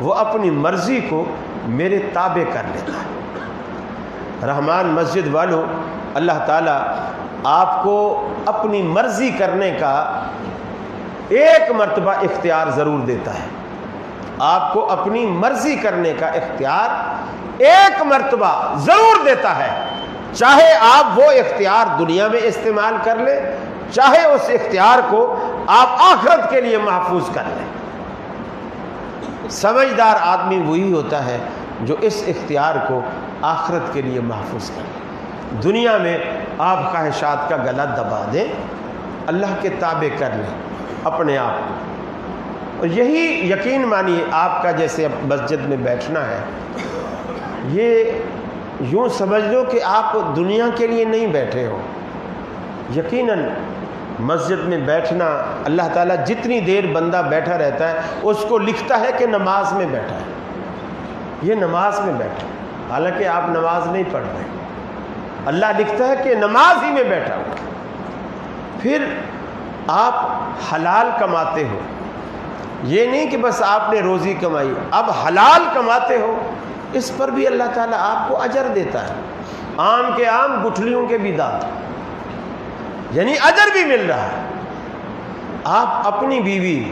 S1: وہ اپنی مرضی کو میرے تابع کر لیتا ہے۔ رحمان مسجد والوں، اللہ تعالیٰ آپ کو اپنی مرضی کرنے کا ایک مرتبہ اختیار ضرور دیتا ہے، آپ کو اپنی مرضی کرنے کا اختیار ایک مرتبہ ضرور دیتا ہے، چاہے آپ وہ اختیار دنیا میں استعمال کر لیں، چاہے اس اختیار کو آپ آخرت کے لیے محفوظ کر لیں۔ سمجھدار آدمی وہی ہوتا ہے جو اس اختیار کو آخرت کے لیے محفوظ کر لیں۔ دنیا میں آپ خواہشات کا گلا دبا دیں، اللہ کے تابع کر لیں اپنے آپ کو، اور یہی یقین مانیے آپ کا جیسے اب مسجد میں بیٹھنا ہے، یہ یوں سمجھ لو کہ آپ دنیا کے لیے نہیں بیٹھے ہو۔ یقیناً مسجد میں بیٹھنا، اللہ تعالیٰ جتنی دیر بندہ بیٹھا رہتا ہے اس کو لکھتا ہے کہ نماز میں بیٹھا ہے، یہ نماز میں بیٹھا ہے، حالانکہ آپ نماز نہیں پڑھ رہے، اللہ لکھتا ہے کہ نماز ہی میں بیٹھا ہو۔ پھر آپ حلال کماتے ہو، یہ نہیں کہ بس آپ نے روزی کمائی، اب حلال کماتے ہو، اس پر بھی اللہ تعالیٰ آپ کو اجر دیتا ہے، آم کے آم گٹھلیوں کے بھی دانت، یعنی اجر بھی مل رہا ہے۔ آپ اپنی بیوی،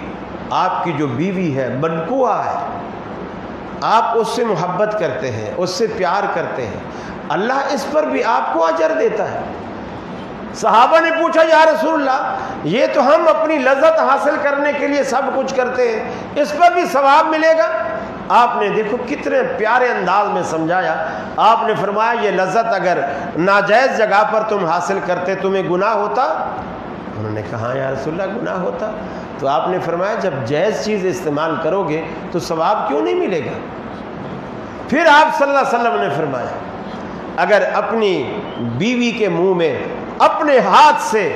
S1: آپ کی جو بیوی ہے بدکوا ہے، آپ اس سے محبت کرتے ہیں، اس سے پیار کرتے ہیں، اللہ اس پر بھی آپ کو اجر دیتا ہے۔ صحابہ نے پوچھا یا رسول اللہ، یہ تو ہم اپنی لذت حاصل کرنے کے لیے سب کچھ کرتے ہیں، اس پر بھی ثواب ملے گا؟ آپ نے دیکھو کتنے پیارے انداز میں سمجھایا، آپ نے فرمایا یہ لذت اگر ناجائز جگہ پر تم حاصل کرتے تمہیں گناہ ہوتا؟ انہوں نے کہا یا رسول اللہ گناہ ہوتا، تو آپ نے فرمایا جب جائز چیز استعمال کرو گے تو ثواب کیوں نہیں ملے گا؟ پھر آپ صلی اللہ علیہ وسلم نے فرمایا اگر اپنی بیوی کے منہ میں اپنے ہاتھ سے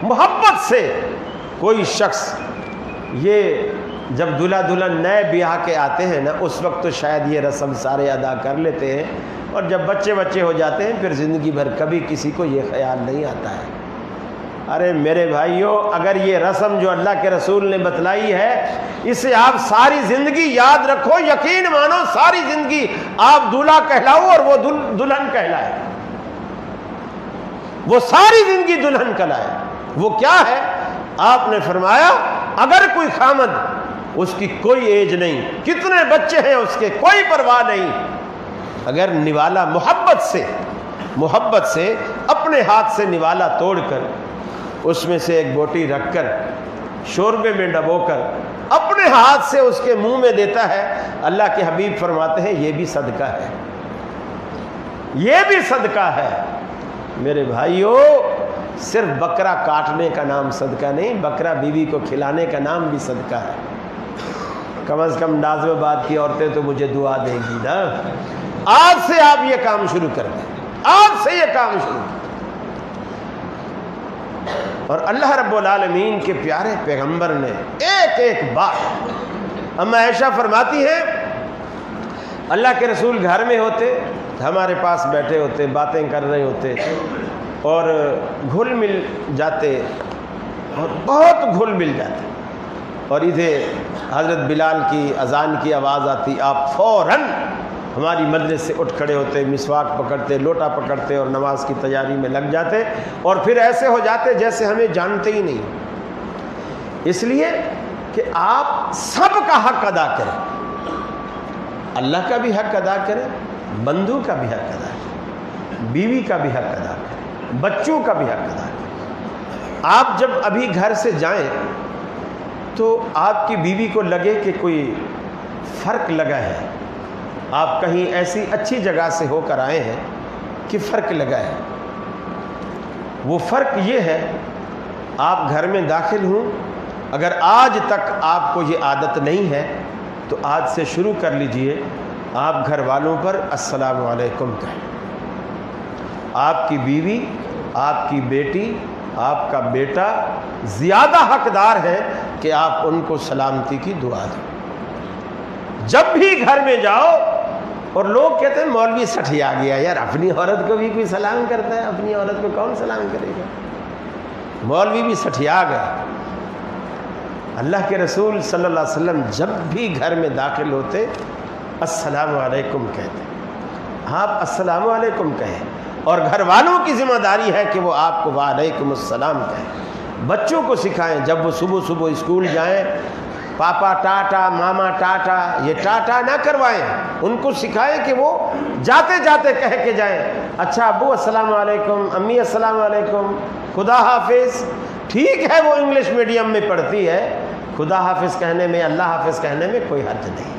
S1: محبت سے کوئی شخص، یہ جب دلہا دلہن نئے بیاہ کے آتے ہیں نا، اس وقت تو شاید یہ رسم سارے ادا کر لیتے ہیں، اور جب بچے ہو جاتے ہیں پھر زندگی بھر کبھی کسی کو یہ خیال نہیں آتا ہے۔ ارے میرے بھائیوں، اگر یہ رسم جو اللہ کے رسول نے بتلائی ہے اسے آپ ساری زندگی یاد رکھو، یقین مانو ساری زندگی آپ دلہا کہلاؤ اور وہ دلہن کہلائے، وہ ساری زندگی دلہن کہلائے۔ وہ کیا ہے؟ آپ نے فرمایا اگر کوئی خامد، اس کی کوئی ایج نہیں، کتنے بچے ہیں اس کے کوئی پرواہ نہیں، اگر نوالا محبت سے اپنے ہاتھ سے نوالا توڑ کر اس میں سے ایک بوٹی رکھ کر شوربے میں ڈبو کر اپنے ہاتھ سے اس کے منہ میں دیتا ہے، اللہ کے حبیب فرماتے ہیں یہ بھی صدقہ ہے، یہ بھی صدقہ ہے۔ میرے بھائیو، صرف بکرا کاٹنے کا نام صدقہ نہیں، بکرا بیوی کو کھلانے کا نام بھی صدقہ ہے۔ کم از کم نازم آباد کی عورتیں تو مجھے دعا دیں گی نا۔ آج سے آپ یہ کام شروع کر دیں، آج سے یہ کام شروع کر دیں۔ اور اللہ رب العالمین کے پیارے پیغمبر نے ایک ایک بات، اما عائشہ فرماتی ہیں اللہ کے رسول گھر میں ہوتے، ہمارے پاس بیٹھے ہوتے، باتیں کر رہے ہوتے اور گھل مل جاتے، اور بہت گھل مل جاتے، اور ادھر حضرت بلال کی اذان کی آواز آتی، آپ فوراً ہماری مجلس سے اٹھ کھڑے ہوتے، مسواک پکڑتے، لوٹا پکڑتے اور نماز کی تیاری میں لگ جاتے، اور پھر ایسے ہو جاتے جیسے ہمیں جانتے ہی نہیں، اس لیے کہ آپ سب کا حق ادا کریں، اللہ کا بھی حق ادا کریں، بندوں کا بھی حق ادا کریں، بیوی کا بھی حق ادا کریں، بچوں کا بھی حق ادا کریں۔ آپ جب ابھی گھر سے جائیں تو آپ کی بیوی کو لگے کہ کوئی فرق لگا ہے، آپ کہیں ایسی اچھی جگہ سے ہو کر آئے ہیں کہ فرق لگا ہے، وہ فرق یہ ہے آپ گھر میں داخل ہوں، اگر آج تک آپ کو یہ عادت نہیں ہے تو آج سے شروع کر لیجئے، آپ گھر والوں پر السلام علیکم کہیں۔ آپ کی بیوی، آپ کی بیٹی، آپ کا بیٹا زیادہ حقدار ہے کہ آپ ان کو سلامتی کی دعا دیں۔ جب بھی گھر میں جاؤ، اور لوگ کہتے ہیں مولوی سٹھیا گیا، یار اپنی عورت کو بھی کوئی سلام کرتا ہے؟ اپنی عورت کو کون سلام کرے گا؟ مولوی بھی سٹھیا گئے۔ اللہ کے رسول صلی اللہ علیہ وسلم جب بھی گھر میں داخل ہوتے السلام علیکم کہتے۔ آپ السلام علیکم کہیں، اور گھر والوں کی ذمہ داری ہے کہ وہ آپ کو وعلیکم السلام کہیں۔ بچوں کو سکھائیں، جب وہ صبح صبح اسکول جائیں، پاپا ٹاٹا، ماما ٹاٹا، یہ ٹاٹا نہ کروائیں، ان کو سکھائیں کہ وہ جاتے جاتے کہہ کے جائیں، اچھا ابو السلام علیکم، امی السلام علیکم، خدا حافظ۔ ٹھیک ہے وہ انگلش میڈیم میں پڑھتی ہے، خدا حافظ کہنے میں، اللہ حافظ کہنے میں کوئی حرج نہیں،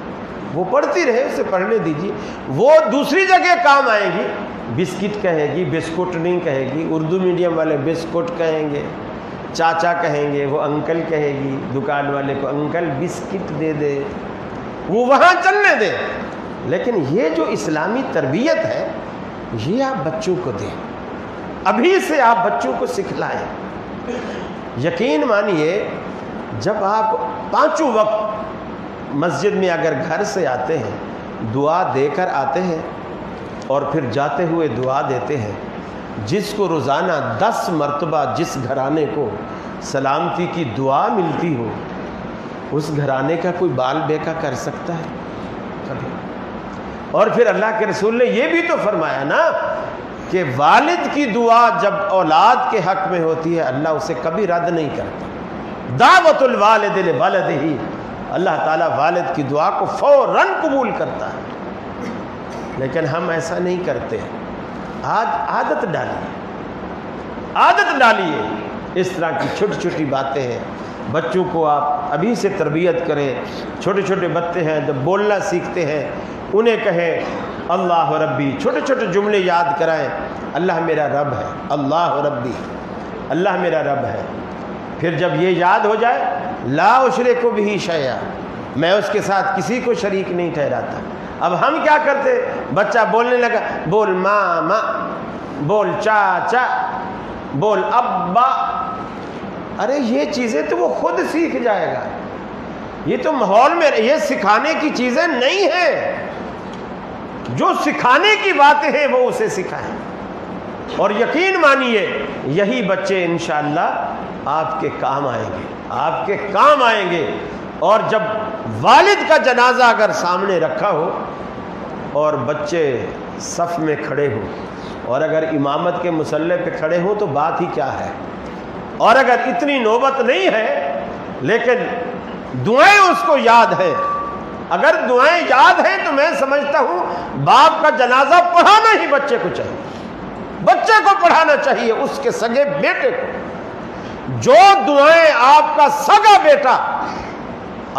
S1: وہ پڑھتی رہے، اسے پڑھنے دیجیے، وہ دوسری جگہ کام آئے گی۔ بسکٹ کہے گی، بسکٹ نہیں کہے گی، اردو میڈیم والے بسکٹ کہیں گے، چاچا کہیں گے، وہ انکل کہے گی، دکان والے کو انکل بسکٹ دے دے، وہ وہاں چلنے دے۔ لیکن یہ جو اسلامی تربیت ہے یہ آپ بچوں کو دیں، ابھی سے آپ بچوں کو سکھلائیں۔ یقین مانیے جب آپ پانچوں وقت مسجد میں اگر گھر سے آتے ہیں، دعا دے کر آتے ہیں اور پھر جاتے ہوئے دعا دیتے ہیں، جس کو روزانہ 10 مرتبہ جس گھرانے کو سلامتی کی دعا ملتی ہو، اس گھرانے کا کوئی بال بیکا کر سکتا ہے؟ کبھی۔ اور پھر اللہ کے رسول نے یہ بھی تو فرمایا نا کہ والد کی دعا جب اولاد کے حق میں ہوتی ہے اللہ اسے کبھی رد نہیں کرتا۔ دعوت الوالد لولدہ، اللہ تعالیٰ والد کی دعا کو فوراً قبول کرتا ہے۔ لیکن ہم ایسا نہیں کرتے۔ آج عادت ڈالیے، اس طرح کی چھوٹی چھوٹی باتیں ہیں، بچوں کو آپ ابھی سے تربیت کریں۔ چھوٹے چھوٹے بچے ہیں جب بولنا سیکھتے ہیں، انہیں کہیں اللہ ربی، چھوٹے چھوٹے جملے یاد کرائیں، اللہ میرا رب ہے، اللہ ربی، اللہ میرا رب ہے۔ پھر جب یہ یاد ہو جائے لا اشرک بہ شیئا، میں اس کے ساتھ کسی کو شریک نہیں ٹھہراتا۔ اب ہم کیا کرتے، بچہ بولنے لگا، بول ماما، بول چاچا، بول ابا، ارے یہ چیزیں تو وہ خود سیکھ جائے گا، یہ تو ماحول میں، یہ سکھانے کی چیزیں نہیں ہیں۔ جو سکھانے کی باتیں ہیں وہ اسے سکھائیں، اور یقین مانیے یہی بچے انشاءاللہ آپ کے کام آئیں گے، آپ کے کام آئیں گے۔ اور جب والد کا جنازہ اگر سامنے رکھا ہو اور بچے صف میں کھڑے ہوں، اور اگر امامت کے مصلی پہ کھڑے ہوں تو بات ہی کیا ہے۔ اور اگر اتنی نوبت نہیں ہے لیکن دعائیں اس کو یاد ہیں، اگر دعائیں یاد ہیں تو میں سمجھتا ہوں باپ کا جنازہ پڑھانا ہی بچے کو چاہیے، بچے کو پڑھانا چاہیے، اس کے سگے بیٹے کو۔ جو دعائیں آپ کا سگا بیٹا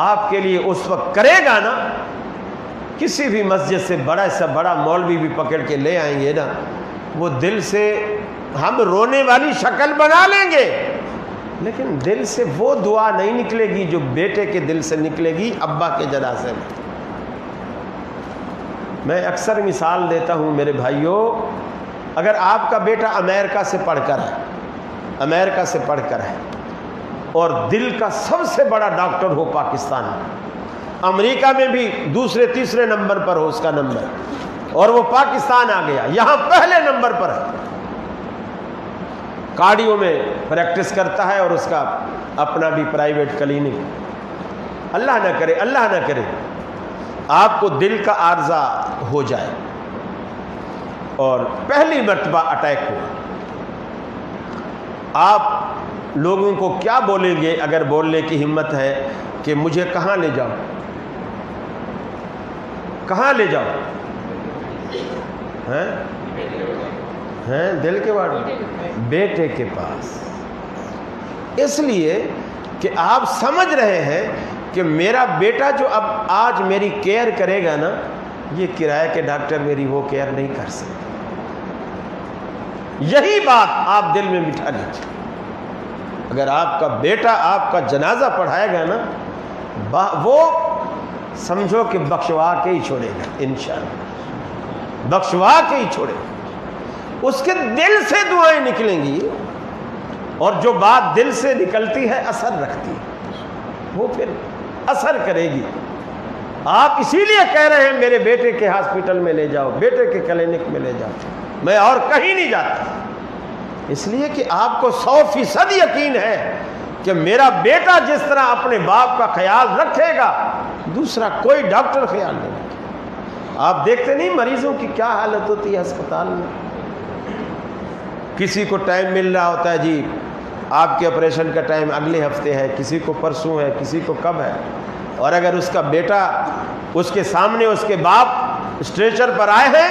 S1: آپ کے لیے اس وقت کرے گا نا، کسی بھی مسجد سے بڑا سے بڑا مولوی بھی پکڑ کے لے آئیں گے نا، وہ دل سے ہم رونے والی شکل بنا لیں گے، لیکن دل سے وہ دعا نہیں نکلے گی جو بیٹے کے دل سے نکلے گی ابا کے جنازے میں۔ میں اکثر مثال دیتا ہوں میرے بھائیوں، اگر آپ کا بیٹا امریکہ سے پڑھ کر ہے اور دل کا سب سے بڑا ڈاکٹر ہو پاکستان میں، امریکہ میں بھی دوسرے تیسرے نمبر پر ہو اس کا نمبر، اور وہ پاکستان آ گیا، یہاں پہلے نمبر پر ہے، کارڈیو میں پریکٹس کرتا ہے اور اس کا اپنا بھی پرائیویٹ کلینک، اللہ نہ کرے آپ کو دل کا عارضہ ہو جائے اور پہلی مرتبہ اٹیک ہو، آپ لوگوں کو کیا بولیں گے اگر بولنے کی ہمت ہے کہ مجھے کہاں لے جاؤ، ہیں دل کے وارڈ، بیٹے کے پاس، اس لیے کہ آپ سمجھ رہے ہیں کہ میرا بیٹا جو اب آج میری کیئر کرے گا نا، یہ کرایہ کے ڈاکٹر میری وہ کیئر نہیں کر سکتے۔ یہی بات آپ دل میں بٹھا لیجیے۔ اگر آپ کا بیٹا آپ کا جنازہ پڑھائے گا نا، وہ سمجھو کہ بخشوا کے ہی چھوڑے گا، انشاءاللہ بخشوا کے ہی چھوڑے گا، اس کے دل سے دعائیں نکلیں گی، اور جو بات دل سے نکلتی ہے اثر رکھتی ہے، وہ پھر اثر کرے گی۔ آپ اسی لیے کہہ رہے ہیں میرے بیٹے کے ہاسپٹل میں لے جاؤ، بیٹے کے کلینک میں لے جاؤ، میں اور کہیں نہیں جاتا، اس لیے کہ آپ کو 100% یقین ہے کہ میرا بیٹا جس طرح اپنے باپ کا خیال رکھے گا دوسرا کوئی ڈاکٹر خیال نہیں رکھے۔ آپ دیکھتے نہیں مریضوں کی کیا حالت ہوتی ہے ہسپتال میں، کسی کو ٹائم مل رہا ہوتا ہے جی آپ کے آپریشن کا ٹائم اگلے ہفتے ہے، کسی کو پرسوں ہے، کسی کو کب ہے، اور اگر اس کا بیٹا اس کے سامنے اس کے باپ اسٹریچر پر آئے ہیں،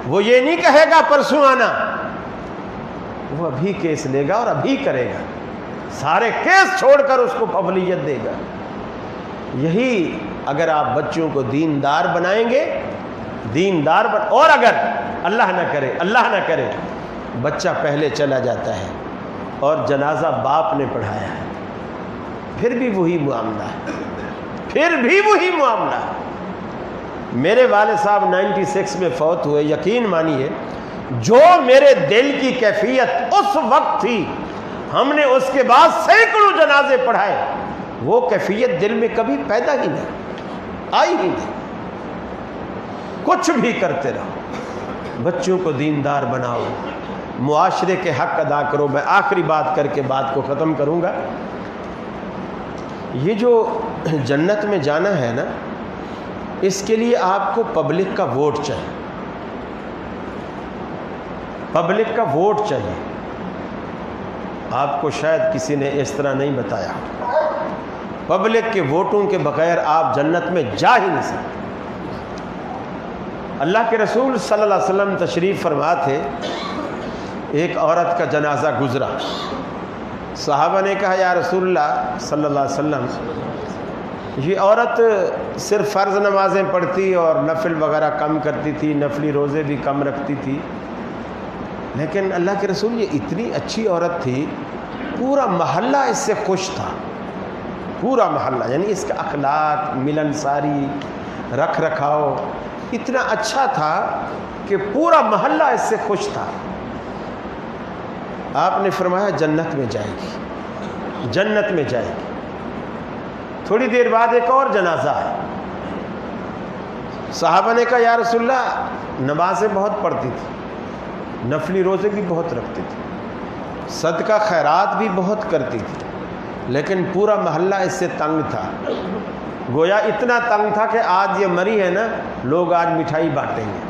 S1: وہ یہ نہیں کہے گا پرسوں آنا، وہ ابھی کیس لے گا اور ابھی کرے گا، سارے کیس چھوڑ کر اس کو قبولیت دے گا۔ یہی اگر آپ بچوں کو دیندار بنائیں گے، اور اگر اللہ نہ کرے بچہ پہلے چلا جاتا ہے اور جنازہ باپ نے پڑھایا ہے، پھر بھی وہی معاملہ ہے۔ میرے والد صاحب 96 میں فوت ہوئے، یقین مانیے جو میرے دل کی کیفیت اس وقت تھی، ہم نے اس کے بعد سینکڑوں جنازے پڑھائے، وہ کیفیت دل میں کبھی پیدا ہی نہیں آئی ہی نہیں۔ کچھ بھی کرتے رہو، بچوں کو دیندار بناؤ، معاشرے کے حق ادا کرو۔ میں آخری بات کر کے بات کو ختم کروں گا۔ یہ جو جنت میں جانا ہے نا، اس کے لیے آپ کو پبلک کا ووٹ چاہیے، پبلک کا ووٹ چاہیے۔ آپ کو شاید کسی نے اس طرح نہیں بتایا، پبلک کے ووٹوں کے بغیر آپ جنت میں جا ہی نہیں سکتے۔ اللہ کے رسول صلی اللہ علیہ وسلم تشریف فرما تھے، ایک عورت کا جنازہ گزرا، صحابہ نے کہا یا رسول اللہ صلی اللہ علیہ وسلم، یہ عورت صرف فرض نمازیں پڑھتی اور نفل وغیرہ کم کرتی تھی، نفلی روزے بھی کم رکھتی تھی، لیکن اللہ کے رسول یہ اتنی اچھی عورت تھی، پورا محلہ اس سے خوش تھا، پورا محلہ، یعنی اس کا اخلاق، ملنساری، رکھ رکھاؤ اتنا اچھا تھا کہ پورا محلہ اس سے خوش تھا۔ آپ نے فرمایا جنت میں جائے گی، جنت میں جائے گی۔ تھوڑی دیر بعد ایک اور جنازہ ہے، صحابہ نے کہا یا رسول اللہ نمازیں بہت پڑھتی تھی، نفلی روزے بھی بہت رکھتی تھی، صدقہ خیرات بھی بہت کرتی تھی، لیکن پورا محلہ اس سے تنگ تھا، گویا اتنا تنگ تھا کہ آج یہ مری ہے نا، لوگ آج مٹھائی بانٹیں گے۔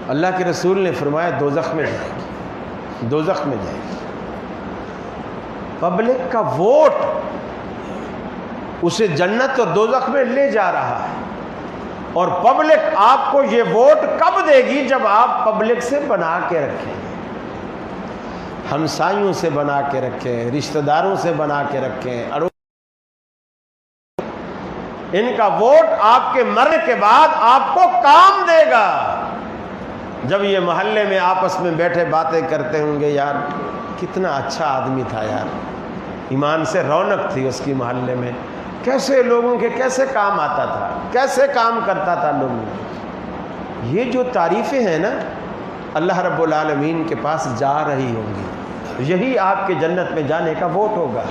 S1: اللہ کے رسول نے فرمایا دوزخ میں جائے گی، دوزخ میں جائے گی۔ پبلک کا ووٹ اسے جنت اور دوزخ میں لے جا رہا ہے، اور پبلک آپ کو یہ ووٹ کب دے گی؟ جب آپ پبلک سے بنا کے رکھیں گے، ہمسائیوں سے بنا کے رکھیں، رشتہ داروں سے بنا کے رکھیں، ان کا ووٹ آپ کے مرنے کے بعد آپ کو کام دے گا۔ جب یہ محلے میں آپس میں بیٹھے باتیں کرتے ہوں گے، یار کتنا اچھا آدمی تھا، یار ایمان سے رونق تھی اس کی محلے میں، کیسے لوگوں کے کیسے کام آتا تھا، کیسے کام کرتا تھا لوگوں کو۔ یہ جو تعریفیں ہیں نا، اللہ رب العالمین کے پاس جا رہی ہوں گی، یہی آپ کے جنت میں جانے کا ووٹ ہوگا۔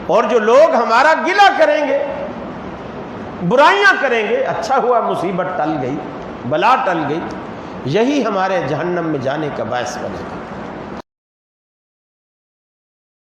S1: اور جو لوگ ہمارا گلہ کریں گے، برائیاں کریں گے، اچھا ہوا مصیبت ٹل گئی، بلا ٹل گئی، یہی ہمارے جہنم میں جانے کا باعث بنے گا۔